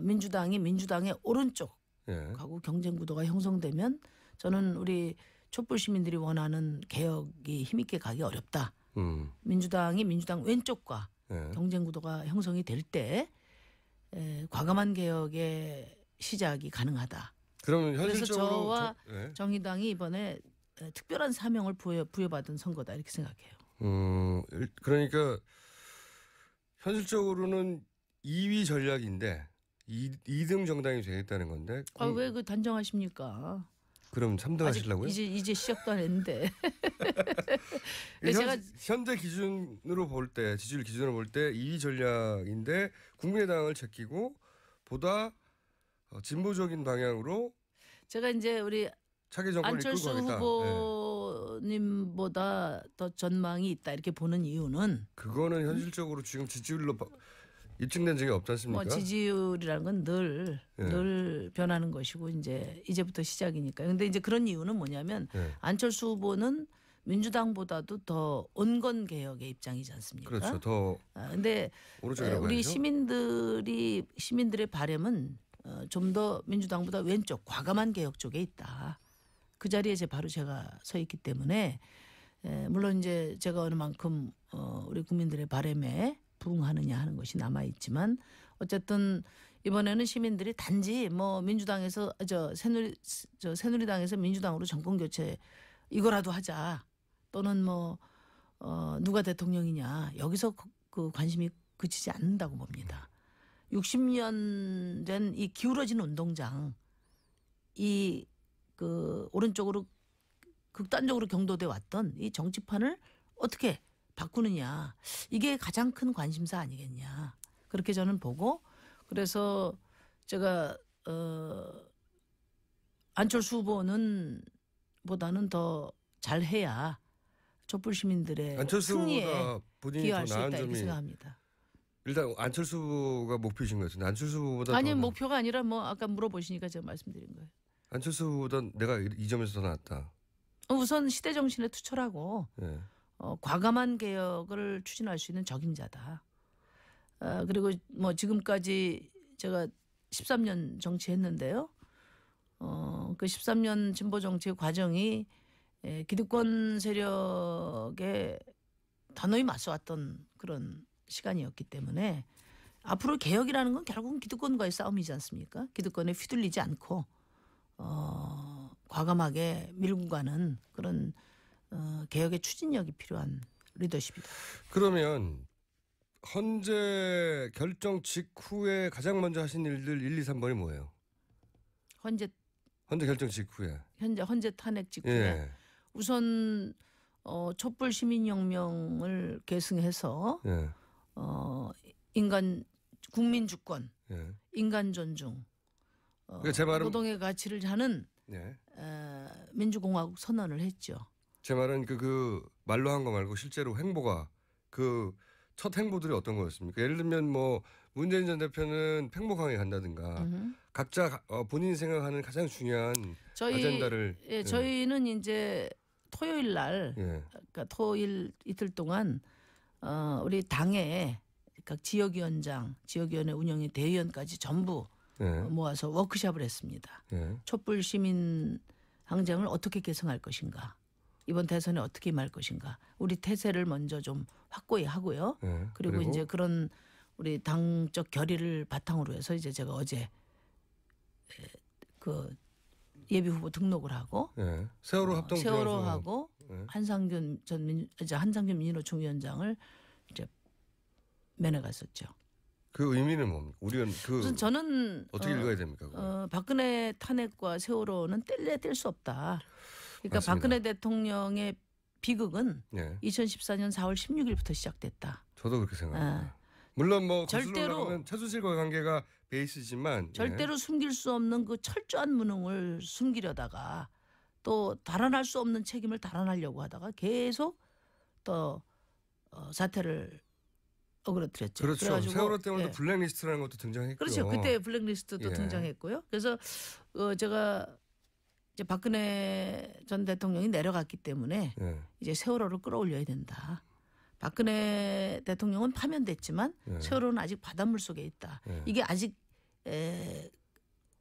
민주당의 오른쪽하고 경쟁 구도가 형성되면 저는 우리 촛불 시민들이 원하는 개혁이 힘있게 가기 어렵다. 민주당 왼쪽과 경쟁 구도가 형성이 될 때 과감한 개혁의 시작이 가능하다. 그러면 그래서 현실적으로 저와 정의당이 이번에 특별한 사명을 부여받은 선거다 이렇게 생각해요. 그러니까 현실적으로는 2위 전략인데 2등 정당이 되겠다는 건데. 왜 그 단정하십니까? 그럼 3등 하시려고요? 이제 시작도 안 했는데. 현재 기준으로 볼 때 지지율 기준으로 볼 때 2위 전략인데 국민의당을 제끼고 보다 진보적인 방향으로 제가 이제 우리 차기 정권을 안철수 이끌고 가겠다. 후보님보다 더 전망이 있다 이렇게 보는 이유는 그거는 현실적으로 지금 지지율로 입증된 적이 없지 않습니까? 뭐 지지율이라는 건 늘 변하는 것이고 이제부터 시작이니까. 근데 이제 그런 이유는 뭐냐면 안철수 후보는 민주당보다도 더 온건 개혁의 입장이지 않습니까? 그렇죠. 더 근데 오른쪽이라고 우리 해야죠. 시민들의 바람은 좀 더 민주당보다 왼쪽 과감한 개혁 쪽에 있다. 그 자리에 바로 제가 서 있기 때문에 물론 이제 제가 어느 만큼 우리 국민들의 바람에 부응하느냐 하는 것이 남아 있지만 어쨌든 이번에는 시민들이 단지 뭐 민주당에서 새누리당에서 민주당으로 정권 교체 이거라도 하자 또는 뭐 누가 대통령이냐 여기서 그 관심이 그치지 않는다고 봅니다. 60년 된 이 기울어진 운동장 이 그 오른쪽으로 극단적으로 경도돼 왔던 이 정치판을 어떻게 바꾸느냐 이게 가장 큰 관심사 아니겠냐 그렇게 저는 보고 그래서 제가 안철수 후보는 보다는 더 잘해야 촛불 시민들의 안철수 승리에 후보가 본인이 더 기여할 수 나은 있다 이렇게 점이 생각합니다. 일단 안철수 후보가 목표이신 것 같은데 안철수 후보보다 아니 더 목표가 아니라 뭐 아까 물어보시니까 제가 말씀드린 거예요. 안철수 후보보다 내가 이 점에서 더 낫다. 우선 시대 정신에 투철하고 예. 과감한 개혁을 추진할 수 있는 적임자다. 그리고 뭐 지금까지 제가 13년 정치했는데요. 그 13년 진보 정치의 과정이 기득권 세력에 단호히 맞서왔던 그런 시간이었기 때문에 앞으로 개혁이라는 건 결국은 기득권과의 싸움이지 않습니까? 기득권에 휘둘리지 않고 과감하게 밀고 가는 그런 개혁의 추진력이 필요한 리더십이다. 그러면 헌재 결정 직후에 가장 먼저 하신 일들 1, 2, 3번이 뭐예요? 헌재 결정 직후에. 헌재 탄핵 직후에 예. 우선 촛불 시민혁명을 계승해서 예. 국민 주권, 예. 인간 존중, 그러니까 제 말은 노동의 가치를 하는 예. 민주공화국 선언을 했죠. 제 말은 그 말로 한 거 말고 실제로 행보가 그 첫 행보들이 어떤 거였습니까? 예를 들면 뭐 문재인 전 대표는 팽목항에 간다든가 각자 본인이 생각하는 가장 중요한 아젠다를 저희는 이제 토요일 날 예. 그러니까 토일 이틀 동안 우리 당의 각 지역위원장, 지역위원회 운영의 대의원까지 전부 예. 모아서 워크숍을 했습니다. 예. 촛불 시민 항쟁을 어떻게 개성할 것인가, 이번 대선에 어떻게 임할 것인가, 우리 태세를 먼저 좀 확고히 하고요. 예. 그리고 이제 그런 우리 당적 결의를 바탕으로 해서 이제 제가 어제 그 예비 후보 등록을 하고 예. 세월호 합동 세월호하고 예. 한상균 민주노총 위원장을 이제 면회 갔었죠. 그 의미는 뭡니까? 우리는 우선 저는 어떻게 읽어야 됩니까? 그거? 박근혜 탄핵과 세월호는 뗄 수 없다. 그러니까 맞습니다. 박근혜 대통령의 비극은 예. 2014년 4월 16일부터 시작됐다. 저도 그렇게 생각합니다. 물론 뭐 절대로 절대로 최순실과의 관계가 베이스지만 절대로 숨길 수 없는 그 철저한 무능을 숨기려다가 또 달아날 수 없는 책임을 달아나려고 하다가 계속 또 사태를 어그러뜨렸죠. 그렇죠. 그래가지고, 세월호 때문에 예. 블랙리스트라는 것도 등장했고요. 그렇죠. 그때 블랙리스트도 예. 등장했고요. 그래서 제가 이제 박근혜 전 대통령이 내려갔기 때문에 예. 이제 세월호를 끌어올려야 된다. 박근혜 대통령은 파면됐지만 예. 세월호는 아직 바닷물 속에 있다. 예. 이게 아직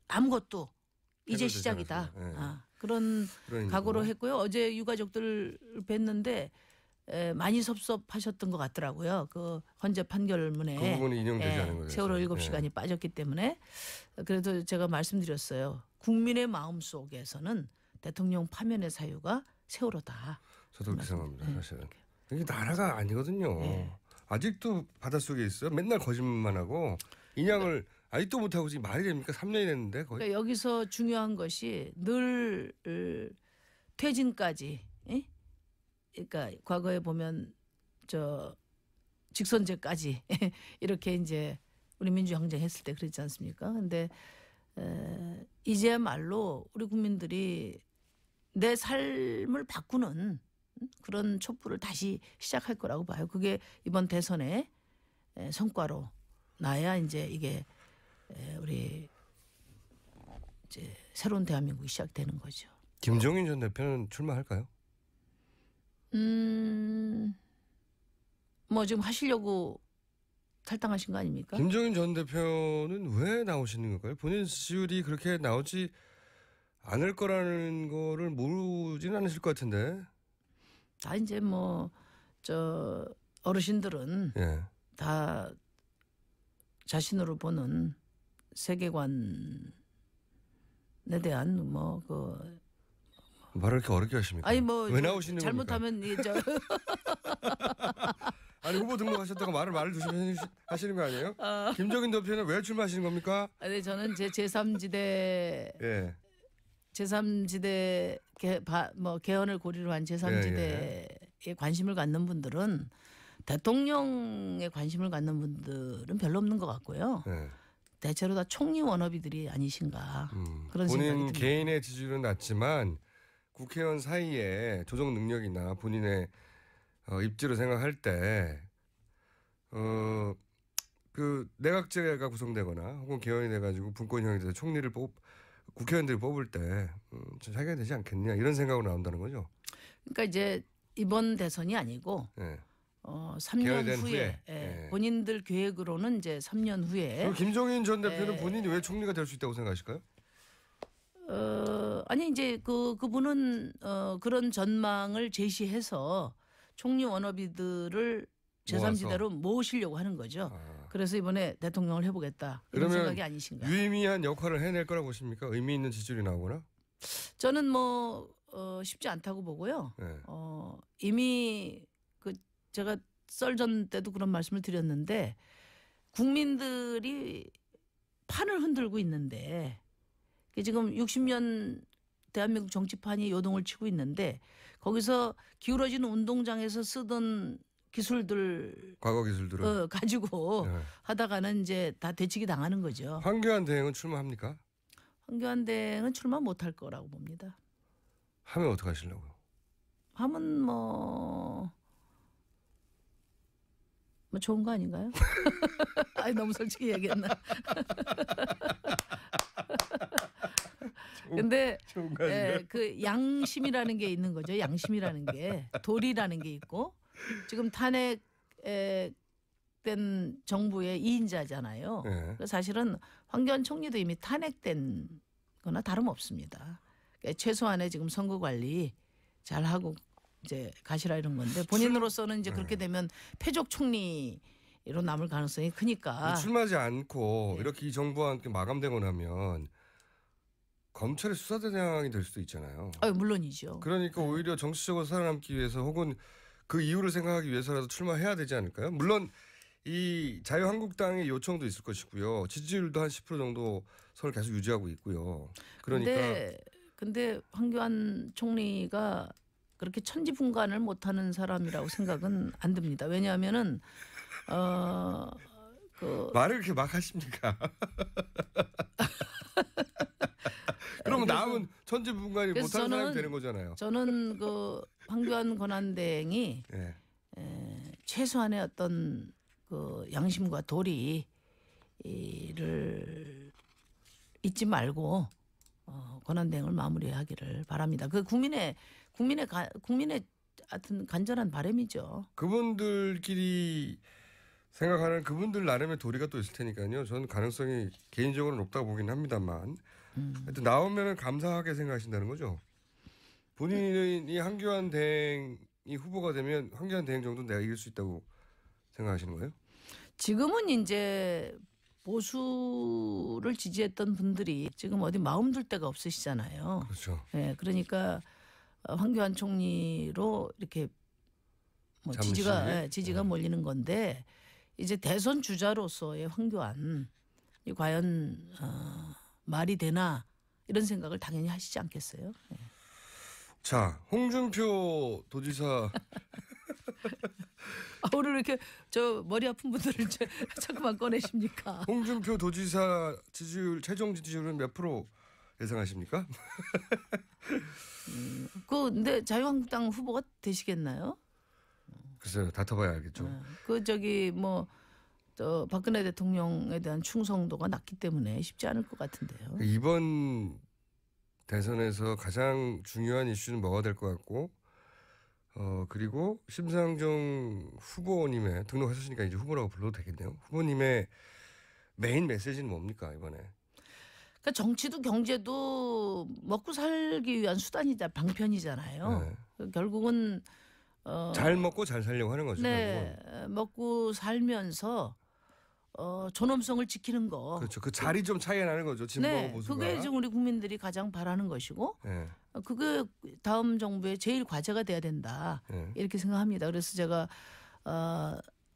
아무것도 이제 해결되지 시작이다. 않았어요. 예. 그런 그런 각오로 의미고. 했고요. 어제 유가족들 뵀는데 많이 섭섭하셨던 것 같더라고요. 그 헌재 판결문에 그 부분이 인용되지 않은 거죠. 세월호 예. 7시간이 빠졌기 때문에 그래도 제가 말씀드렸어요. 국민의 마음 속에서는 대통령 파면의 사유가 세월호다. 저도 그렇게 생각합니다. 네. 사실은 이게 나라가 아니거든요. 네. 아직도 바닷속에 있어요. 맨날 거짓말만 하고 인양을 아직도 못하고 지금 말이 됩니까? 3년이 됐는데 거의. 그러니까 여기서 중요한 것이 늘 퇴진까지. 그러니까 과거에 보면 직선제까지 이렇게 이제 우리 민주항쟁 했을 때 그랬지 않습니까? 근데 이제야말로 우리 국민들이 내 삶을 바꾸는 그런 촛불을 다시 시작할 거라고 봐요. 그게 이번 대선의 성과로 나야 이제 이게 우리 이제 새로운 대한민국이 시작되는 거죠. 김종인 전 대표는 출마할까요? 뭐 지금 하시려고 탈당하신 거 아닙니까? 김종인 전 대표는 왜 나오시는 걸까요? 본인 지지율이 그렇게 나오지 않을 거라는 거를 모르지는 않으실 것 같은데. 다 이제 뭐 저 어르신들은 예. 다 자신으로 보는 세계관에 대한 뭐 그 말을 이렇게 어렵게 하십니까? 아니 뭐 왜 나오시는 잘못하면 저 아니 후보 등록하셨다가 말을 조심하시는 거 아니에요? 김종인 대표는 왜 출마하시는 겁니까? 아니 저는 제 제3지대 예. 제3지대 뭐 개헌을 고리로 한 제3지대에 관심을 갖는 분들은 대통령에 관심을 갖는 분들은 별로 없는 것 같고요. 예. 대체로 다 총리 워너비들이 아니신가 그런 생각이 본인 듭니다. 개인의 지지율은 낮지만 국회의원 사이에 조정 능력이나 본인의 입지로 생각할 때 그 내각제가 구성되거나 혹은 개헌이 돼가지고 분권형이 돼서 총리를 국회의원들이 뽑을 때 좀 자기가 되지 않겠냐 이런 생각으로 나온다는 거죠. 그러니까 이제 이번 대선이 아니고 예. 3년 개헌된 후에 후에. 예, 예. 본인들 계획으로는 이제 3년 후에 그럼 김종인 전 대표는 본인이 왜 총리가 될 수 있다고 생각하실까요? 아니 이제 그분은 그런 전망을 제시해서 총리 워너비들을 제3지대로 모으시려고 하는 거죠. 그래서 이번에 대통령을 해보겠다 이런 그러면 생각이 아니신가? 유의미한 역할을 해낼 거라고 보십니까? 의미 있는 지지율이 나오거나? 저는 뭐 쉽지 않다고 보고요. 예. 이미 그 제가 썰전 때도 그런 말씀을 드렸는데 국민들이 판을 흔들고 있는데 지금 60년 대한민국 정치판이 요동을 치고 있는데 거기서 기울어지는 운동장에서 쓰던 기술들 과거 기술들은 가지고 예. 하다가는 이제 다 대치기 당하는 거죠. 황교안 대행은 출마합니까? 황교안 대행은 출마 못할 거라고 봅니다. 하면 어떻게 하시려고요? 하면 뭐 좋은 거 아닌가요? 아니 너무 솔직히 얘기했나? 근데 좋은 거 아닌가요? 그 양심이라는 게 있는 거죠. 양심이라는 게 도리라는 게 있고 지금 탄핵된 정부의 2인자잖아요. 예. 사실은 황교안 총리도 이미 탄핵된 거나 다름없습니다. 그러니까 최소한의 지금 선거 관리 잘 하고 이제 가시라 이런 건데 본인으로서는 이제 그렇게 되면 패족 총리로 남을 가능성이 크니까 출마하지 않고 이렇게 이 정부와 함께 마감되고 나면 검찰의 수사 대상이 될 수도 있잖아요. 물론이죠. 그러니까 오히려 정치적으로 살아남기 위해서 혹은 그 이유를 생각하기 위해서라도 출마해야 되지 않을까요? 물론 이 자유한국당의 요청도 있을 것이고요. 지지율도 한 10% 정도 선을 계속 유지하고 있고요. 그러니까 근데 황교안 총리가 그렇게 천지분간을 못하는 사람이라고 생각은 안 듭니다. 왜냐하면은 말을 그렇게 막 하십니까? 그러면 남은 천지분간이 그래서 못하는 사람이 되는 거잖아요. 저는 그 황교안 권한대행이 예. 최소한의 어떤 그 양심과 도리를 잊지 말고 권한대행을 마무리하기를 바랍니다. 그 국민의 하여튼 간절한 바람이죠. 그분들끼리 생각하는 그분들 나름의 도리가 또 있을 테니까요. 저는 가능성이 개인적으로 높다고 보긴 합니다만 하여튼 나오면 감사하게 생각하신다는 거죠. 본인이 황교안 대행이 후보가 되면 황교안 대행 정도는 내가 이길 수 있다고 생각하시는 거예요? 지금은 이제 보수를 지지했던 분들이 지금 어디 마음 둘 데가 없으시잖아요. 그렇죠. 네, 그러니까 황교안 총리로 이렇게 뭐 잠시. 지지가 몰리는 건데 이제 대선 주자로서의 황교안이 과연 말이 되나 이런 생각을 당연히 하시지 않겠어요? 네. 자, 홍준표 도지사 오늘 이렇게 저 머리 아픈 분들을 자꾸만 꺼내십니까? 홍준표 도지사 지지율 최종 지지율은 몇 프로 예상하십니까? 근데 자유한국당 후보가 되시겠나요? 글쎄요, 다퉈봐야 알겠죠. 저 박근혜 대통령에 대한 충성도가 낮기 때문에 쉽지 않을 것 같은데요. 이번 대선에서 가장 중요한 이슈는 뭐가 될 것 같고 그리고 심상정 후보님의 등록하셨으니까 이제 후보라고 불러도 되겠네요. 후보님의 메인 메시지는 뭡니까 이번에? 그러니까 정치도 경제도 먹고 살기 위한 수단이자 방편이잖아요. 결국은 잘 먹고 잘 살려고 하는 거죠. 네, 결국은. 먹고 살면서 존엄성을 지키는 거. 그렇죠. 그 자리 좀 차이가 나는 거죠. 진보하고 네, 보수가. 그게 지금 우리 국민들이 가장 바라는 것이고, 네. 그게 다음 정부의 제일 과제가 돼야 된다. 네. 이렇게 생각합니다. 그래서 제가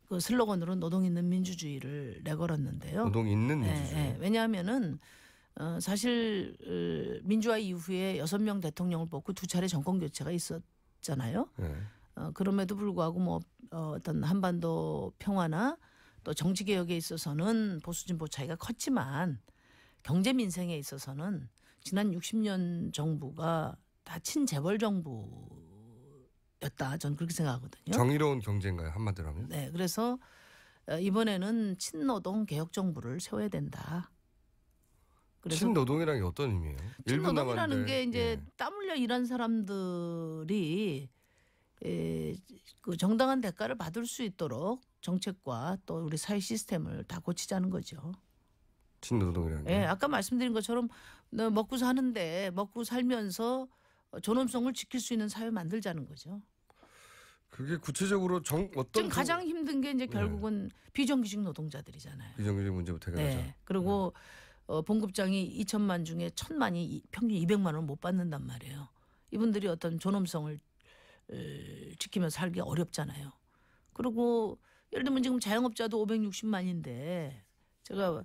그 슬로건으로 노동 있는 민주주의를 내걸었는데요. 노동 있는 민주주의. 왜냐하면은 사실 민주화 이후에 6명 대통령을 뽑고 2차례 정권 교체가 있었잖아요. 네. 그럼에도 불구하고 뭐 어떤 한반도 평화나 또 정치 개혁에 있어서는 보수 진보 차이가 컸지만 경제 민생에 있어서는 지난 60년 정부가 다 친재벌 정부였다. 저는 그렇게 생각하거든요. 정의로운 경제인가요 한마디로 하면? 네, 그래서 이번에는 친노동 개혁 정부를 세워야 된다. 그래서 친노동이라는 게 어떤 의미예요? 친노동이라는 게 이제 예. 땀 흘려 일한 사람들이 그 정당한 대가를 받을 수 있도록 정책과 또 우리 사회 시스템을 다 고치자는 거죠. 친노동이라는 게. 예, 아까 말씀드린 것처럼 먹고 사는데 먹고 살면서 존엄성을 지킬 수 있는 사회 만들자는 거죠. 그게 구체적으로 어떤 지금 가장 힘든 게 이제 결국은 비정규직 노동자들이잖아요. 비정규직 문제부터 해결하자. 네. 그리고 봉급장이 2천만 중에 1,000만이 평균 200만 원 못 받는단 말이에요. 이분들이 어떤 존엄성을 지키면서 살기 어렵잖아요. 그리고 예를 들면 지금 자영업자도 560만인데 제가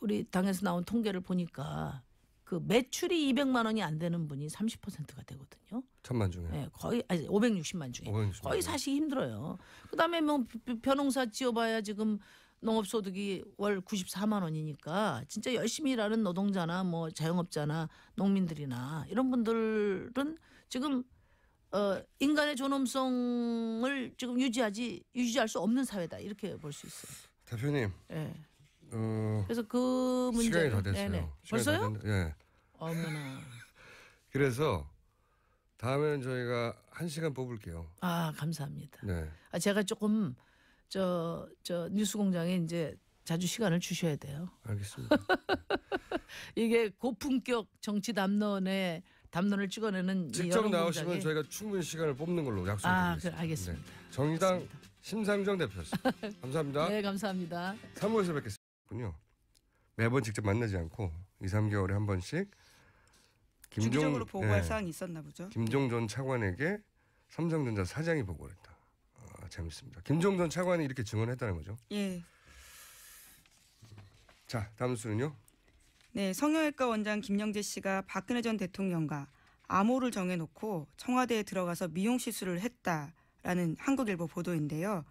우리 당에서 나온 통계를 보니까 그 매출이 200만 원이 안 되는 분이 30%가 되거든요. 1,000만 중에. 네, 거의 560만 중에 560만 거의 중에. 사시기 힘들어요. 그다음에 뭐 벼농사 지어봐야 지금 농업소득이 월 94만 원이니까 진짜 열심히 일하는 노동자나 뭐 자영업자나 농민들이나 이런 분들은 지금 인간의 존엄성을 지금 유지할 수 없는 사회다 이렇게 볼 수 있어요. 대표님. 예. 어, 그래서 그 문제 시간이 다 됐어요. 시간이 벌써요? 다 됐는데, 예. 어머나. 그래서 다음에는 저희가 1시간 뽑을게요. 아 감사합니다. 네. 제가 조금 저 뉴스공장에 이제 자주 시간을 주셔야 돼요. 알겠습니다. 이게 고품격 정치 담론을 찍어내는 이 직접 여론 나오시면 공작에 저희가 충분히 시간을 뽑는 걸로 약속드리겠습니다. 그래, 알겠습니다. 네. 정의당 심상정 대표였습니다. 감사합니다. 네, 감사합니다. 3월에서 뵙겠습니다. 매번 직접 만나지 않고 2, 3개월에 한 번씩 주기적으로 보고할 네, 사항이 있었나 보죠. 김종 전 차관에게 삼성전자 사장이 보고를 했다. 재밌습니다. 김종 전 차관이 이렇게 증언했다는 거죠. 예. 자, 다음 수는요. 네, 성형외과 원장 김영재 씨가 박근혜 전 대통령과 암호를 정해놓고 청와대에 들어가서 미용 시술을 했다라는 한국일보 보도인데요.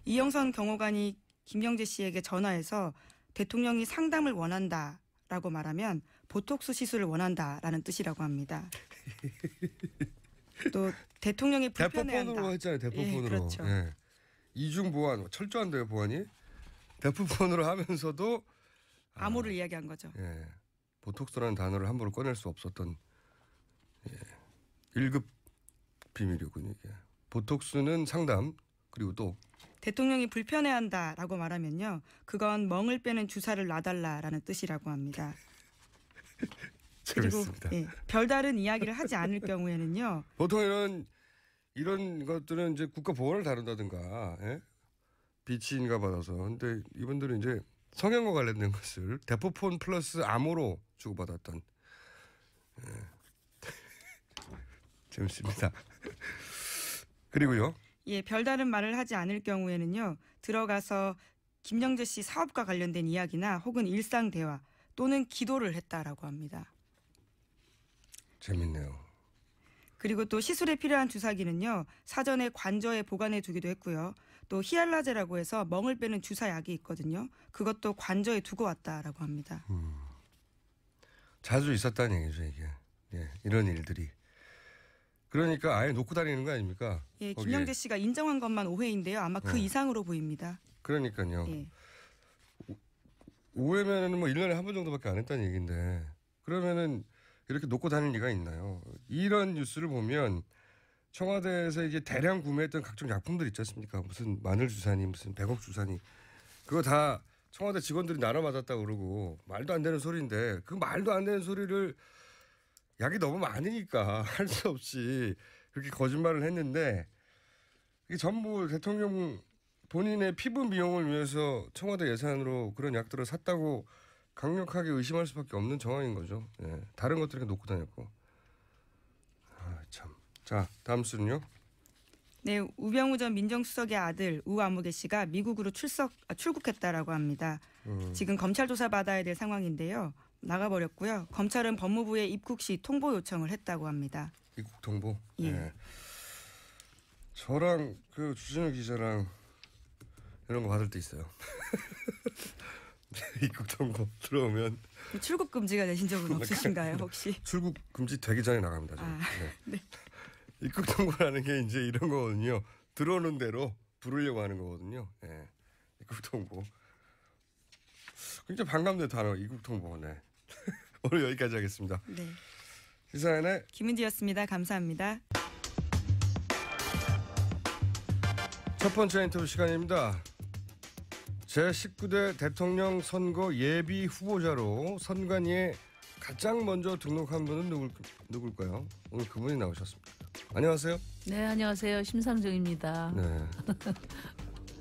이영선 경호관이 김영재 씨에게 전화해서 대통령이 상담을 원한다라고 말하면 보톡스 시술을 원한다라는 뜻이라고 합니다. 또 대통령이 불편해한다. 대포폰으로 했잖아요. 대포폰으로. 예, 그렇죠. 예. 이중 보안 철저한데요, 보안이. 대포폰으로 하면서도 암호를 이야기한 거죠. 예. 보톡스라는 단어를 함부로 꺼낼 수 없었던 1급 비밀이군요. 이게. 보톡스는 상담 그리고 또 대통령이 불편해한다라고 말하면요. 그건 멍을 빼는 주사를 놔달라라는 뜻이라고 합니다. 그리고 재밌습니다. 별다른 이야기를 하지 않을 경우에는요. 보통 이런 것들은 이제 국가 보안을 다룬다든가 비치인가 받아서 근데 이분들은 이제 성형과 관련된 것을 대포폰 플러스 암호로 주고받았던 재밌습니다. 그리고요. 예, 별다른 말을 하지 않을 경우에는요. 들어가서 김영재 씨 사업과 관련된 이야기나 혹은 일상 대화 또는 기도를 했다라고 합니다. 재밌네요. 그리고 또 시술에 필요한 주사기는요. 사전에 관저에 보관해 두기도 했고요. 또 히알라제라고 해서 멍을 빼는 주사약이 있거든요. 그것도 관저에 두고 왔다라고 합니다. 자주 있었다는 얘기죠, 이게. 예, 이런 일들이. 그러니까 아예 놓고 다니는 거 아닙니까? 예, 거기에. 김영재 씨가 인정한 것만 오해인데요. 아마 그 이상으로 보입니다. 그러니까요. 예. 오해면은 뭐 1년에 한 번 정도밖에 안 했다는 얘기인데 그러면은 이렇게 놓고 다닐 리가 있나요? 이런 뉴스를 보면 청와대에서 이게 대량 구매했던 각종 약품들 있지 않습니까? 무슨 마늘 주사니 무슨 100억 주사니 그거 다 청와대 직원들이 나눠 맞았다고 그러고 말도 안 되는 소리인데 그 말도 안 되는 소리를 약이 너무 많으니까 할 수 없이 그렇게 거짓말을 했는데 이게 전부 대통령 본인의 피부 미용을 위해서 청와대 예산으로 그런 약들을 샀다고 강력하게 의심할 수밖에 없는 정황인 거죠. 예. 다른 것들은 놓고 다녔고. 아, 참. 자, 다음 수는요. 네, 우병우 전 민정수석의 아들 우아무개 씨가 미국으로 출국했다라고 합니다. 지금 검찰 조사 받아야 될 상황인데요. 나가버렸고요. 검찰은 법무부에 입국 시 통보 요청을 했다고 합니다. 입국 통보. 예. 예. 저랑 그 주진우 기자랑 이런 거 받을 때 있어요. 입국 통보 들어오면 출국 금지가 되신 적은 없으신가요, 혹시? 출국 금지 되기 전에 나갑니다. 저는. 아, 네. 네. 입국 통보라는 게 이제 이런 거거든요. 들어오는 대로 부르려고 하는 거거든요. 예. 입국 통보. 굉장히 반감된 단어 입국 통보. 네. 오늘 여기까지 하겠습니다. 네. 시사인의 김은지였습니다. 감사합니다. 첫 번째 인터뷰 시간입니다. 제19대 대통령 선거 예비 후보자로 선관위에 가장 먼저 등록한 분은 누굴까요? 오늘 그분이 나오셨습니다. 안녕하세요. 네, 안녕하세요. 심상정입니다. 네.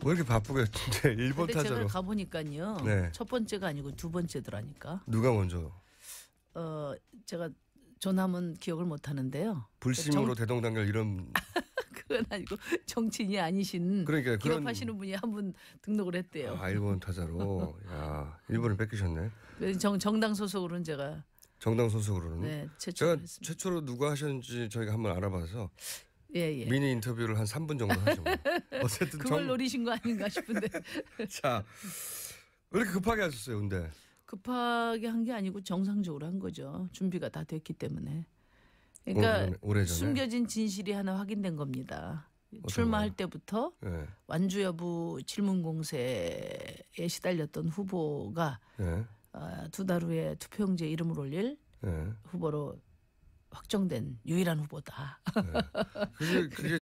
왜 이렇게 바쁘게 진짜 일본 근데 제가 타자로. 가보니까요. 네. 첫 번째가 아니고 두 번째더라니까. 누가 먼저 제가 전함은 기억을 못 하는데요. 불심으로 대동단결 이런 그건 아니고 정치인이 아니신 그러니까 그런 기업하시는 분이 한 분 등록을 했대요. 일본 타자로. 야, 일본을 뺏기셨네. 정당 소속으로는 제가 정당 소속으로는. 네, 최초로 제가 했습니다. 최초로 누가 하셨는지 저희가 한번 알아봐서 예. 미니 인터뷰를 한 3분 정도 하죠. 어쨌든 그걸 노리신 거 아닌가 싶은데 자, 왜 이렇게 급하게 하셨어요, 근데? 급하게 한 게 아니고 정상적으로 한 거죠. 준비가 다 됐기 때문에. 그러니까 오래전에. 숨겨진 진실이 하나 확인된 겁니다. 출마할 때부터 네. 완주 여부 질문 공세에 시달렸던 후보가 네. 2달 후에 투표용지에 이름을 올릴 네. 후보로 확정된 유일한 후보다. 그게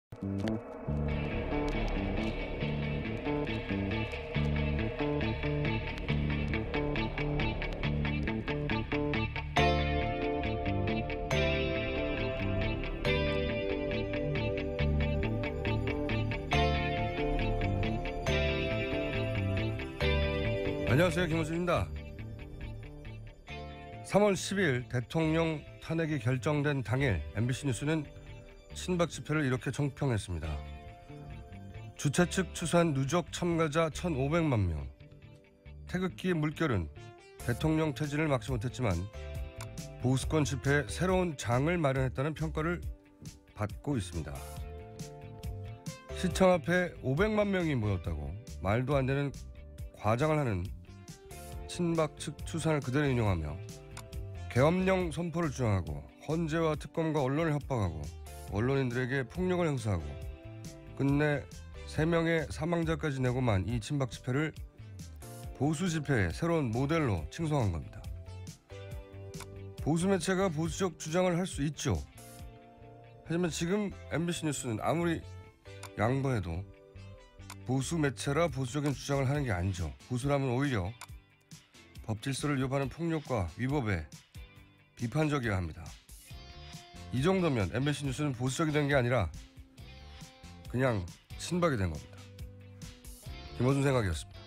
안녕하세요, 김호준입니다. 3월 10일 대통령 탄핵이 결정된 당일 MBC 뉴스는 친박 집회를 이렇게 총평했습니다. 주최 측 추산 누적 참가자 1,500만 명. 태극기의 물결은 대통령 퇴진을 막지 못했지만 보수권 집회에 새로운 장을 마련했다는 평가를 받고 있습니다. 시청 앞에 500만 명이 모였다고 말도 안 되는 과장을 하는 친박 측 추산을 그대로 인용하며 계엄령 선포를 주장하고 헌재와 특검과 언론을 협박하고 언론인들에게 폭력을 행사하고 끝내 3명의 사망자까지 내고만 이 친박 집회를 보수 집회의 새로운 모델로 칭송한 겁니다. 보수 매체가 보수적 주장을 할 수 있죠. 하지만 지금 MBC 뉴스는 아무리 양보해도 보수 매체라 보수적인 주장을 하는 게 아니죠. 보수라면 오히려 법 질서를 위협하는 폭력과 위법에 비판적이어야 합니다. 이 정도면 MBC 뉴스는 보수적이 된 게 아니라 그냥 친박이 된 겁니다. 김어준 생각이었습니다.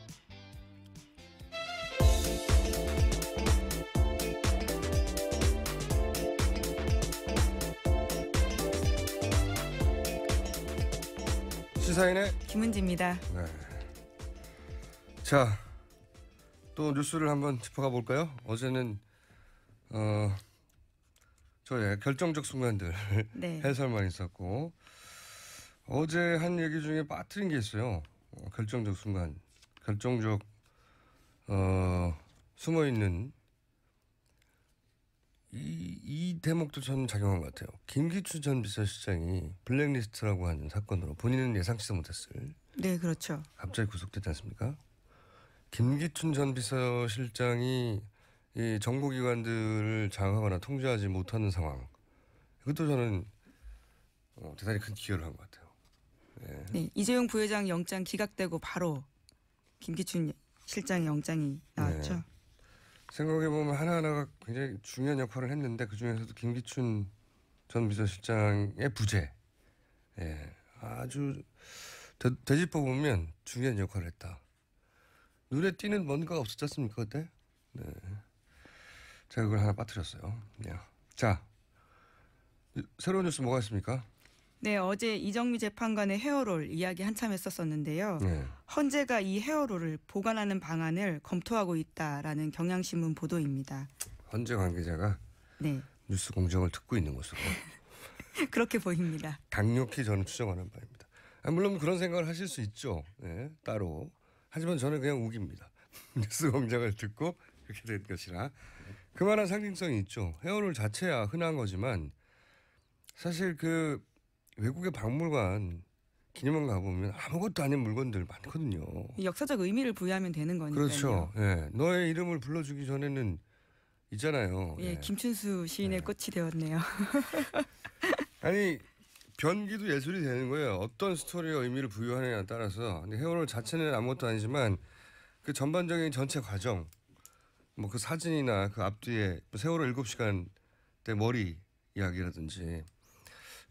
시사인의 김은지입니다. 네. 자, 또 뉴스를 한번 짚어가 볼까요? 어제는 저의 결정적 순간들 네. 해설만 있었고 어제 한 얘기 중에 빠뜨린 게 있어요. 결정적 순간, 결정적 숨어 있는 이 대목도 저는 작용한 것 같아요. 김기춘 전 비서실장이 블랙리스트라고 하는 사건으로 본인은 예상치도 못했을. 네, 그렇죠. 갑자기 구속됐지 않습니까? 김기춘 전 비서실장이 이 정보기관들을 장악하거나 통제하지 못하는 상황. 이것도 저는 대단히 큰 기여를 한 것 같아요. 예. 네, 이재용 부회장 영장 기각되고 바로 김기춘 실장 영장이 나왔죠. 네. 생각해 보면 하나하나가 굉장히 중요한 역할을 했는데 그 중에서도 김기춘 전 비서실장의 부재, 예, 아주 되짚어 보면 중요한 역할을 했다. 눈에 띄는 뭔가가 없었지 않습니까 그때? 네. 제가 그걸 하나 빠뜨렸어요. 네. 자, 새로운 뉴스 뭐가 있습니까? 네, 어제 이정미 재판관의 헤어롤 이야기 한참 했었었는데요. 네. 헌재가 이 헤어롤을 보관하는 방안을 검토하고 있다라는 경향신문 보도입니다. 헌재 관계자가 네, 뉴스 공정을 듣고 있는 것으로 그렇게 보입니다. 강력히 저는 추정하는 바입니다. 물론 그런 생각을 하실 수 있죠. 네, 따로. 하지만 저는 그냥 우깁니다. 뉴스 공정을 듣고 그렇게 된 것이라. 그만한 상징성이 있죠. 헤어롤 자체야 흔한 거지만 사실 그 외국의 박물관 기념관 가보면 아무것도 아닌 물건들 많거든요. 역사적 의미를 부여하면 되는 거니까요. 그렇죠. 예. 너의 이름을 불러주기 전에는 있잖아요. 예, 예. 김춘수 시인의 꽃이 되었네요. 아니 변기도 예술이 되는 거예요. 어떤 스토리의 의미를 부여하느냐에 따라서. 근데 헤어롤 자체는 아무것도 아니지만 그 전반적인 전체 과정, 뭐 그 사진이나 그 앞뒤에 세월호 7시간 때 머리 이야기라든지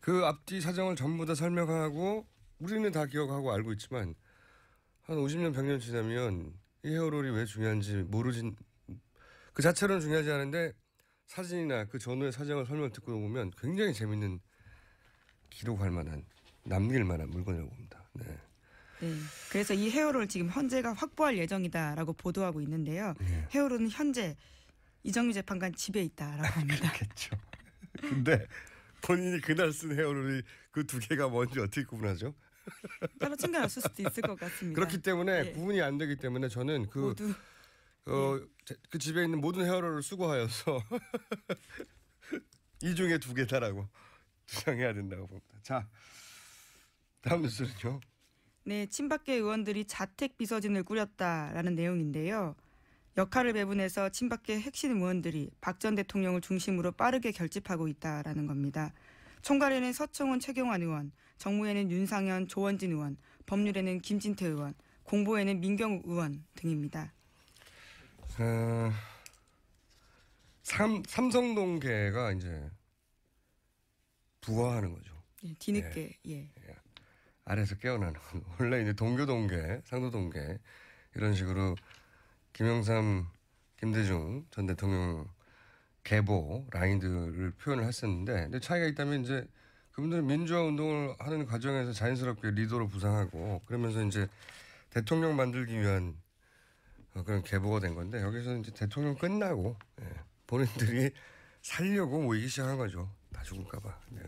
그 앞뒤 사정을 전부 다 설명하고 우리는 다 기억하고 알고 있지만 한 50년 100년 지나면 이 헤어롤이 왜 중요한지 모르진 그 자체로는 중요하지 않은데 사진이나 그 전후의 사정을 설명 듣고 보면 굉장히 재밌는 기록할 만한 남길 만한 물건이라고 봅니다. 네. 네, 그래서 이 헤어롤을 지금 헌재가 확보할 예정이다라고 보도하고 있는데요. 네. 헤어롤은 현재 이정미 재판관 집에 있다라고 합니다. 그렇겠죠. 근데 본인이 그날 쓴 헤어롤이 그 두 개가 뭔지 어떻게 구분하죠? 따로 챙겨놨을 수도 있을 것 같습니다. 그렇기 때문에 예. 구분이 안 되기 때문에 저는 모두 그 집에 있는 모든 헤어롤을 수거하여서 이 중에 두 개다라고 주장해야 된다고 봅니다. 자, 다음 뉴스는요. 네, 친박계 의원들이 자택 비서진을 꾸렸다라는 내용인데요. 역할을 배분해서 친박계 핵심 의원들이 박 전 대통령을 중심으로 빠르게 결집하고 있다라는 겁니다. 총괄에는 서청원 최경환 의원, 정무에는 윤상현 조원진 의원, 법률에는 김진태 의원, 공보에는 민경욱 의원 등입니다. 삼성동계가 이제 부화하는 거죠. 예, 뒤늦게 예. 아래에서 깨어나는 건 원래 이제 동교동계, 상도동계 이런 식으로 김영삼, 김대중 전 대통령 계보 라인들을 표현을 했었는데 근데 차이가 있다면 이제 그분들은 민주화 운동을 하는 과정에서 자연스럽게 리더로 부상하고 그러면서 이제 대통령 만들기 위한 그런 계보가 된 건데 여기서 이제 대통령 끝나고 본인들이 살려고 모이기 시작한 거죠. 다 죽을까봐. 네.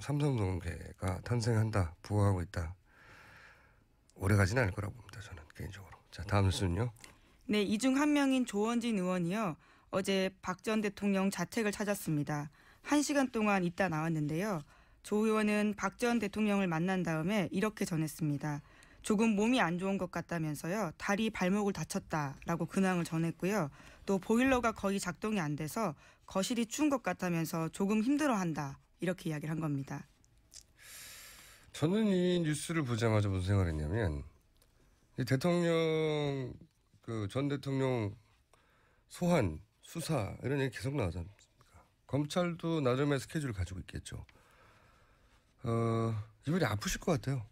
삼성동계가 탄생한다, 부화하고 있다. 오래 가지는 않을 거라고 봅니다. 저는 개인적으로. 자, 다음 뉴스는요. 네, 이 중 한 명인 조원진 의원이요. 어제 박 전 대통령 자택을 찾았습니다. 1시간 동안 있다 나왔는데요. 조 의원은 박 전 대통령을 만난 다음에 이렇게 전했습니다. 조금 몸이 안 좋은 것 같다면서요. 다리 발목을 다쳤다라고 근황을 전했고요. 또 보일러가 거의 작동이 안 돼서 거실이 추운 것 같다면서 조금 힘들어한다. 이렇게 이야기를 한 겁니다. 저는 이 뉴스를 보자마자 무슨 생각을 했냐면 이 대통령 그 전 대통령 소환, 수사 이런 얘기 계속 나오지 않습니까? 검찰도 나름의 스케줄을 가지고 있겠죠. 이분이 아프실 것 같아요.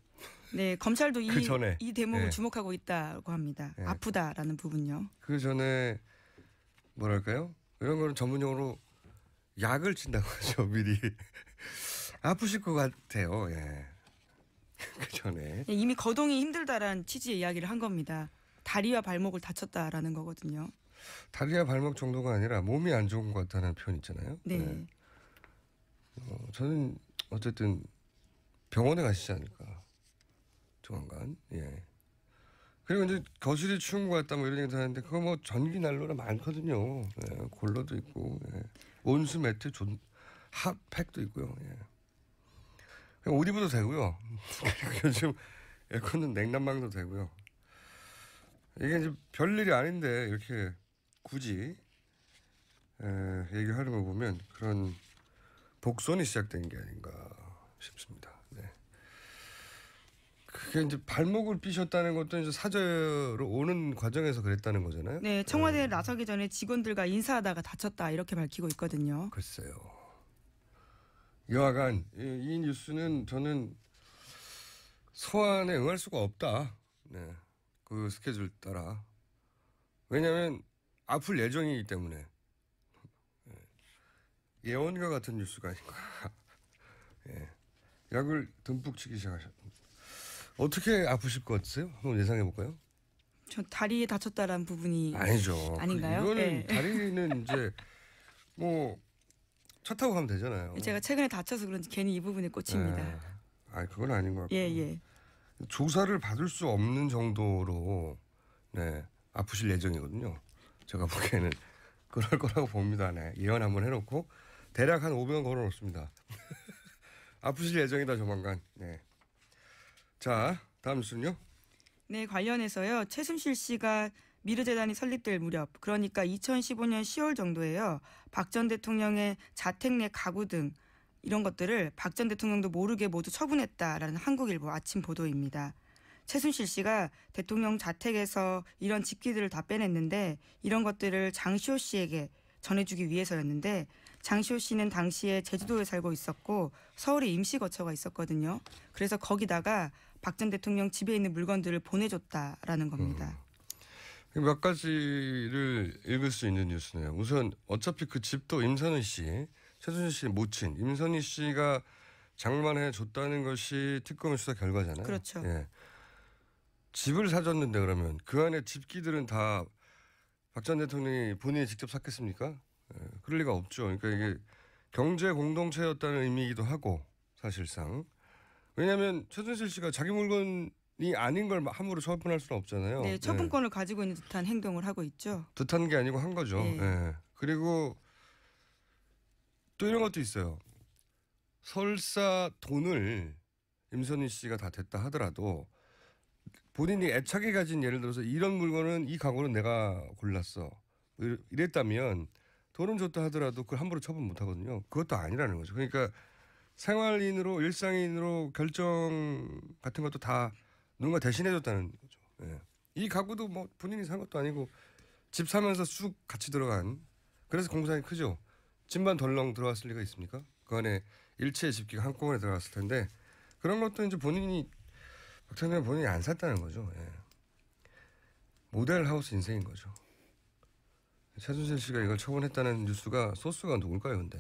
네, 검찰도 그 전에. 이 대목을 네. 주목하고 있다고 합니다. 네. 아프다라는 부분요. 그 전에 뭐랄까요? 이런 거는 전문용어로 약을 친다고 하죠. 미리. 아프실 것 같아요. 예. 그 전에. 네, 이미 거동이 힘들다라는 취지의 이야기를 한 겁니다. 다리와 발목을 다쳤다라는 거거든요. 다리와 발목 정도가 아니라 몸이 안 좋은 것 같다는 표현 있잖아요. 네. 저는 어쨌든 병원에 가시지 않을까. 조만간. 예. 그리고 이제 거실이 추운 것 같다 뭐 이런 얘기도 하는데 그거 뭐 전기 난로나 많거든요. 예. 골로도 있고 예. 온수 매트 핫팩도 있고요. 예. 그냥 옷 입어도 되고요. 그리고 요즘 에어컨은 냉난방도 되고요. 이게 이제 별일이 아닌데 이렇게 굳이 얘기하는 거 보면 그런 복선이 시작된 게 아닌가 싶습니다. 네. 그게 이제 발목을 삐셨다는 것도 이제 사저로 오는 과정에서 그랬다는 거잖아요. 네, 청와대에 나서기 전에 직원들과 인사하다가 다쳤다 이렇게 밝히고 있거든요. 글쎄요. 여하간 이 뉴스는 저는 소환에 응할 수가 없다. 네. 그 스케줄 따라. 왜냐하면 아플 예정이기 때문에. 예언과 같은 뉴스가 아닌가. 예. 약을 듬뿍 치기 시작하셨습니다. 어떻게 아프실 것 같으세요? 한번 예상해 볼까요? 저 다리에 다쳤다라는 부분이 아니죠. 아닌가요? 이거는 네. 다리는 이제 뭐 차 타고 가면 되잖아요. 제가 최근에 다쳐서 그런지 괜히 이 부분에 꽂힙니다. 예. 아, 그건 아닌 것 같고. 예, 예. 조사를 받을 수 없는 정도로 네, 아프실 예정이거든요. 제가 보기에는 그럴 거라고 봅니다. 네, 예언 한번 해놓고 대략 한 500원 걸어놓습니다. 아프실 예정이다 조만간. 네. 자, 다음 뉴스는요. 네, 관련해서요. 최순실 씨가 미르재단이 설립될 무렵, 그러니까 2015년 10월 정도에요. 박 전 대통령의 자택 내 가구 등 이런 것들을 박 전 대통령도 모르게 모두 처분했다라는 한국일보 아침 보도입니다. 최순실 씨가 대통령 자택에서 이런 집기들을 다 빼냈는데 이런 것들을 장시호 씨에게 전해주기 위해서였는데 장시호 씨는 당시에 제주도에 살고 있었고 서울에 임시 거처가 있었거든요. 그래서 거기다가 박 전 대통령 집에 있는 물건들을 보내줬다라는 겁니다. 몇 가지를 읽을 수 있는 뉴스네요. 우선 어차피 그 집도 임선희 씨, 최순실 씨의 모친 임선희 씨가 장만해 줬다는 것이 특검의 수사 결과잖아요. 그렇죠. 예. 집을 사줬는데 그러면 그 안에 집기들은 다 박 전 대통령이 본인이 직접 샀겠습니까? 예, 그럴 리가 없죠. 그러니까 이게 경제 공동체였다는 의미이기도 하고 사실상. 왜냐하면 최순실 씨가 자기 물건이 아닌 걸 함부로 처분할 수는 없잖아요. 네, 처분권을 가지고 있는 듯한 행동을 하고 있죠. 듯한 게 아니고 한 거죠. 네. 예. 그리고 또 이런 것도 있어요. 설사 돈을 임선희 씨가 다 됐다 하더라도 본인이 애착이 가진 예를 들어서 이런 물건은 이 가구는 내가 골랐어. 이랬다면 돈은 줬다 하더라도 그걸 함부로 처분 못 하거든요. 그것도 아니라는 거죠. 그러니까 생활인으로 일상인으로 결정 같은 것도 다 누군가 대신해 줬다는 거죠. 예. 이 가구도 뭐 본인이 산 것도 아니고 집 사면서 쑥 같이 들어간 그래서 공사이 크죠. 집만 덜렁 들어갔을 리가 있습니까? 그 안에 일체의 집기가 한꺼번에 들어갔을 텐데 그런 것도 이제 본인이 박찬현 본인이 안 샀다는 거죠. 예. 모델 하우스 인생인 거죠. 최순실 씨가 이걸 처분했다는 뉴스가 소스가 누굴까요, 근데?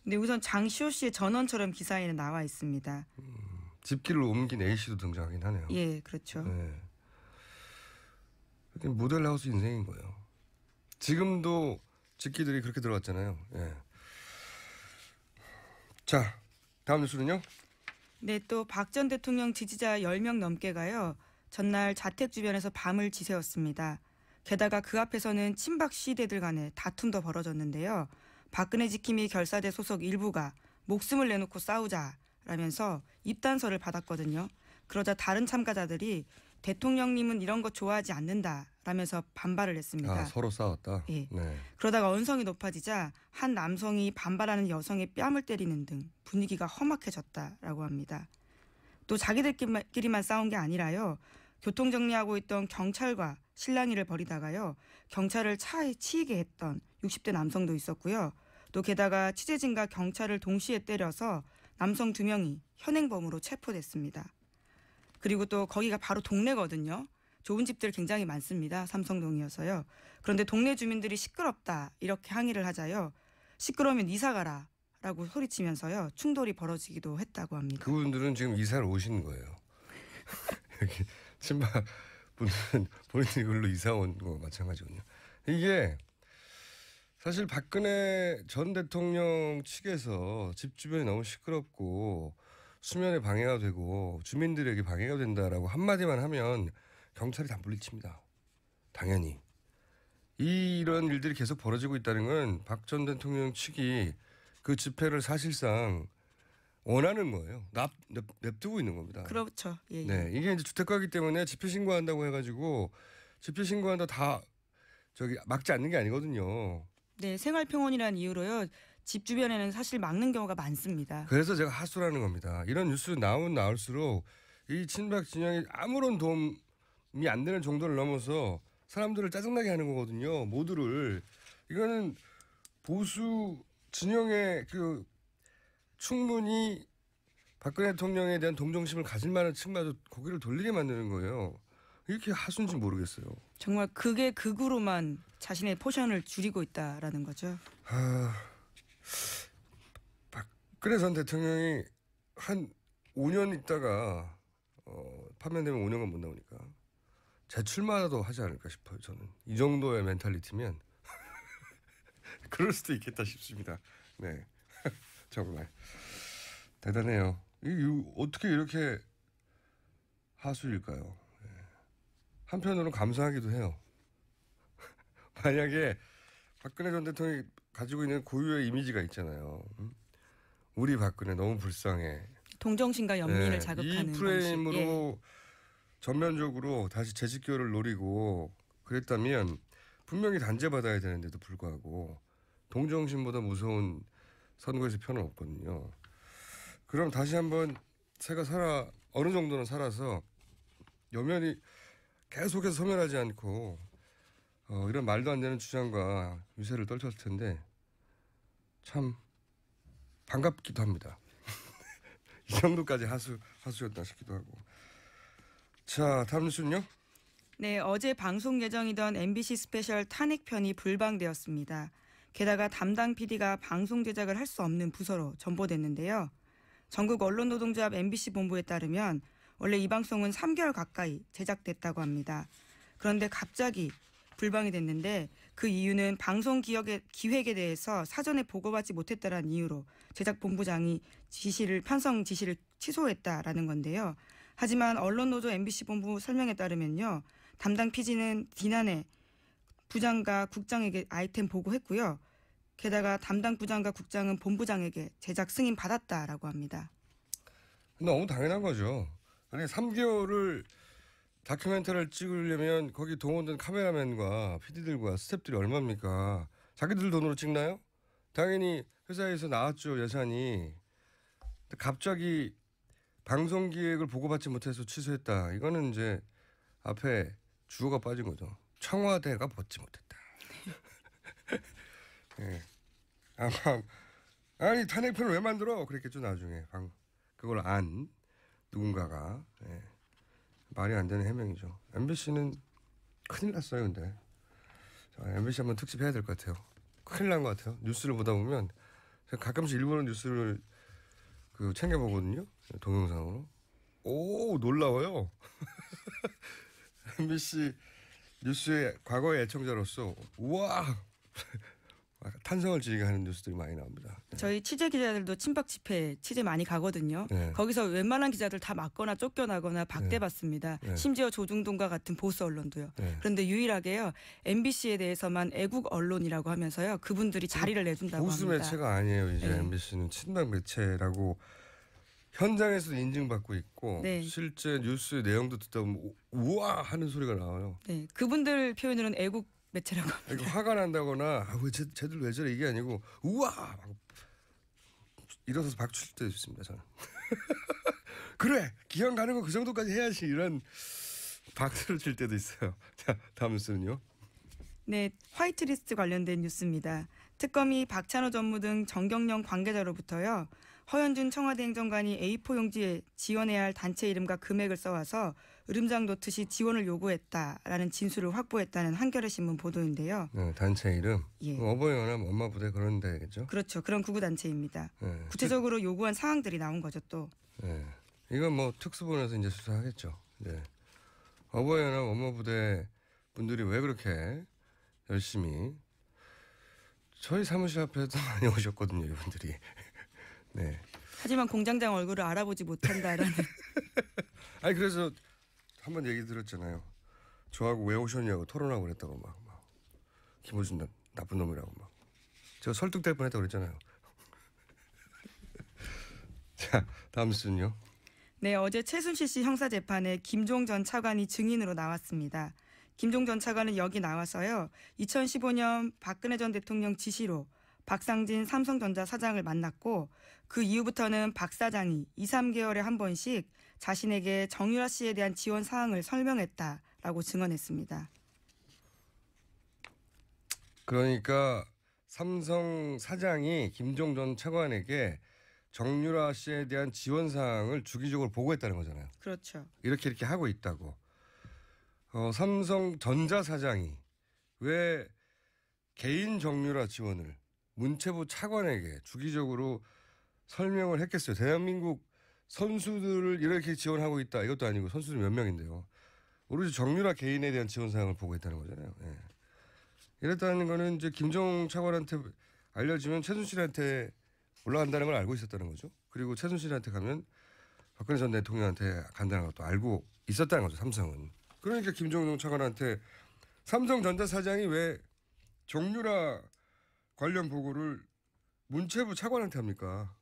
네, 우선 장시호 씨의 전원처럼 기사에는 나와 있습니다. 집기를 옮긴 A 씨도 등장하긴 하네요. 예, 그렇죠. 예. 모델 하우스 인생인 거예요. 지금도 집기들이 그렇게 들어갔잖아요. 예. 자, 다음 뉴스는요? 네, 또 박 전 대통령 지지자 10명 넘게가요. 전날 자택 주변에서 밤을 지새웠습니다. 게다가 그 앞에서는 친박 시대들 간에 다툼도 벌어졌는데요. 박근혜 지킴이 결사대 소속 일부가 목숨을 내놓고 싸우자라면서 입단서를 받았거든요. 그러자 다른 참가자들이 대통령님은 이런 거 좋아하지 않는다라면서 반발을 했습니다. 아, 서로 싸웠다. 예. 네. 그러다가 언성이 높아지자 한 남성이 반발하는 여성의 뺨을 때리는 등 분위기가 험악해졌다라고 합니다. 또 자기들끼리만 싸운 게 아니라요. 교통정리하고 있던 경찰과 실랑이를 벌이다가요. 경찰을 차에 치이게 했던 60대 남성도 있었고요. 또 게다가 취재진과 경찰을 동시에 때려서 남성 2명이 현행범으로 체포됐습니다. 그리고 또 거기가 바로 동네거든요. 좁은 집들 굉장히 많습니다. 삼성동이어서요. 그런데 동네 주민들이 시끄럽다 이렇게 항의를 하자요. 시끄러우면 이사 가라 라고 소리치면서요. 충돌이 벌어지기도 했다고 합니다. 그분들은 지금 이사를 오신 거예요. 여기 친박 분들은 본인이 그걸로 이사 온 거 마찬가지거든요. 이게 사실 박근혜 전 대통령 측에서 집 주변이 너무 시끄럽고 수면에 방해가 되고 주민들에게 방해가 된다라고 한마디만 하면 경찰이 다 물리칩니다. 당연히. 이런 일들이 계속 벌어지고 있다는 건 박 전 대통령 측이 그 집회를 사실상 원하는 거예요. 냅두고 있는 겁니다. 그렇죠. 예, 예. 네, 이게 이제 주택가이기 때문에 집회 신고한다고 해가지고 집회 신고한다 다 저기 막지 않는 게 아니거든요. 네, 생활평온이라는 이유로요. 집 주변에는 사실 막는 경우가 많습니다. 그래서 제가 하수라는 겁니다. 이런 뉴스 나올수록 이 친박 진영이 아무런 도움이 안 되는 정도를 넘어서 사람들을 짜증나게 하는 거거든요. 모두를. 이거는 보수 진영의 그 충분히 박근혜 대통령에 대한 동정심을 가질 만한 층마저 고개를 돌리게 만드는 거예요. 이렇게 하수인지 모르겠어요. 정말 극의 극으로만 자신의 포션을 줄이고 있다라는 거죠. 박근혜 전 대통령이 한 5년 있다가 파면되면 5년간 못 나오니까 재출마도 하지 않을까 싶어요. 저는 이 정도의 멘탈리티면 그럴 수도 있겠다 싶습니다. 네, 정말 대단해요. 어떻게 이렇게 하수일까요? 네. 한편으로는 감사하기도 해요. 만약에 박근혜 전 대통령이 가지고 있는 고유의 이미지가 있잖아요. 우리 박근혜 너무 불쌍해. 동정심과 연민을 네, 자극하는 이 프레임으로 방식. 전면적으로 다시 재집결을 노리고 그랬다면 분명히 단죄받아야 되는데도 불구하고 동정심보다 무서운 선거에서 편은 없거든요. 그럼 다시 한번 새가 어느 정도는 살아서 여면이 계속해서 소멸하지 않고 이런 말도 안 되는 주장과 유세를 떨쳤을 텐데 참 반갑기도 합니다. 이 정도까지 하수였다 싶기도 하고. 자, 다음 뉴스는요? 네, 어제 방송 예정이던 MBC 스페셜 탄핵편이 불방되었습니다. 게다가 담당 PD가 방송 제작을 할 수 없는 부서로 전보됐는데요. 전국 언론노동조합 MBC 본부에 따르면 원래 이 방송은 3개월 가까이 제작됐다고 합니다. 그런데 갑자기 불방이 됐는데 그 이유는 방송 기획에 대해서 사전에 보고받지 못했다는 이유로 제작본부장이 편성 지시를 취소했다라는 건데요. 하지만 언론노조 MBC 본부 설명에 따르면요. 담당 PD는 지난해 부장과 국장에게 아이템 보고했고요. 게다가 담당 부장과 국장은 본부장에게 제작 승인 받았다라고 합니다. 너무 당연한 거죠. 아니 3개월을 다큐멘터리를 찍으려면 거기 동원된 카메라맨과 PD들과 스태프들이 얼마입니까? 자기들 돈으로 찍나요? 당연히 회사에서 나왔죠, 예산이. 갑자기 방송 기획을 보고받지 못해서 취소했다. 이거는 이제 앞에 주어가 빠진 거죠. 청와대가 벗지 못했다. 네. 아니 탄핵편을 왜 만들어? 그랬겠죠 나중에. 그걸 안 누군가가. 네. 말이 안 되는 해명이죠. MBC는 큰일 났어요, 근데. 자, MBC 한번 특집 해야 될 것 같아요. 큰일 난 것 같아요. 뉴스를 보다 보면 제가 가끔씩 일본어 뉴스를 챙겨보거든요. 동영상으로. 오, 놀라워요. MBC 뉴스의 과거의 애청자로서 우와 탄성을 지르게 하는 뉴스들이 많이 나옵니다. 네. 저희 취재 기자들도 친박 집회 취재 많이 가거든요. 네. 거기서 웬만한 기자들 다 맞거나 쫓겨나거나 박대받습니다. 네. 심지어 조중동과 같은 보수 언론도요. 네. 그런데 유일하게요. MBC에 대해서만 애국 언론이라고 하면서요. 그분들이 자리를 내준다고 보수 합니다. 매체가 아니에요. 이제 네. MBC는 친박 매체라고 현장에서도 인증받고 있고 네. 실제 뉴스 내용도 듣다 보면 우와 하는 소리가 나와요. 네, 그분들 표현으로는 애국 매체라고 합니다. 이거 화가 난다거나 왜 쟤들 왜 저래 이게 아니고 우와 막 일어서서 박수 칠 때도 있습니다. 저는. 그래 기왕 가는 거 그 정도까지 해야지 이런 박수를 칠 때도 있어요. 자 다음 뉴스는요. 네, 화이트리스트 관련된 뉴스입니다. 특검이 박찬호 전무 등 정경련 관계자로부터요. 허현준 청와대 행정관이 A4 용지에 지원해야 할 단체 이름과 금액을 써와서 으름장 놓듯이 지원을 요구했다라는 진술을 확보했다는 한겨레 신문 보도인데요. 네, 단체 이름. 예. 어버이연합 엄마부대 그런 데겠죠. 그렇죠. 그런 구구단체입니다. 네. 구체적으로 요구한 사항들이 나온 거죠 또. 네. 이건 뭐 특수본에서 이제 수사하겠죠. 네. 어버이연합 엄마부대 분들이 왜 그렇게 열심히 저희 사무실 앞에도 많이 오셨거든요, 이분들이. 네. 하지만 공장장 얼굴을 알아보지 못한다라는. 아니 그래서 한번 얘기 들었잖아요. 저하고 왜 오셨냐고 토론하고 그랬다고 막 김호준 나쁜 놈이라고 막. 제가 설득될 뻔했다고 그랬잖아요. 자 다음 뉴스는요. 네, 어제 최순실 씨 형사재판에 김종 전 차관이 증인으로 나왔습니다. 김종 전 차관은 여기 나와서요. 2015년 박근혜 전 대통령 지시로 박상진 삼성전자 사장을 만났고 그 이후부터는 박 사장이 2, 3개월에 한 번씩 자신에게 정유라 씨에 대한 지원 사항을 설명했다라고 증언했습니다. 그러니까 삼성 사장이 김종 전 차관에게 정유라 씨에 대한 지원 사항을 주기적으로 보고했다는 거잖아요. 그렇죠. 이렇게 하고 있다고. 삼성전자 사장이 왜 개인 정유라 지원을 문체부 차관에게 주기적으로 설명을 했겠어요. 대한민국 선수들을 이렇게 지원하고 있다. 이것도 아니고 선수들 몇 명인데요. 오로지 정유라 개인에 대한 지원 사항을 보고했다는 거잖아요. 예. 이랬다는 거는 이제 김정 차관한테 알려지면 최순실한테 올라간다는 걸 알고 있었다는 거죠. 그리고 최순실한테 가면 박근혜 전 대통령한테 간다는 것도 알고 있었다는 거죠. 삼성은. 그러니까 김정은 차관한테 삼성전자 사장이 왜 정유라 관련 보고를 문체부 차관한테 합니까?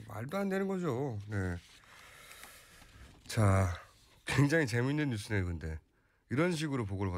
말도 안 되는 거죠. 네. 자, 굉장히 재밌는 뉴스네요. 근데 이런 식으로 보고를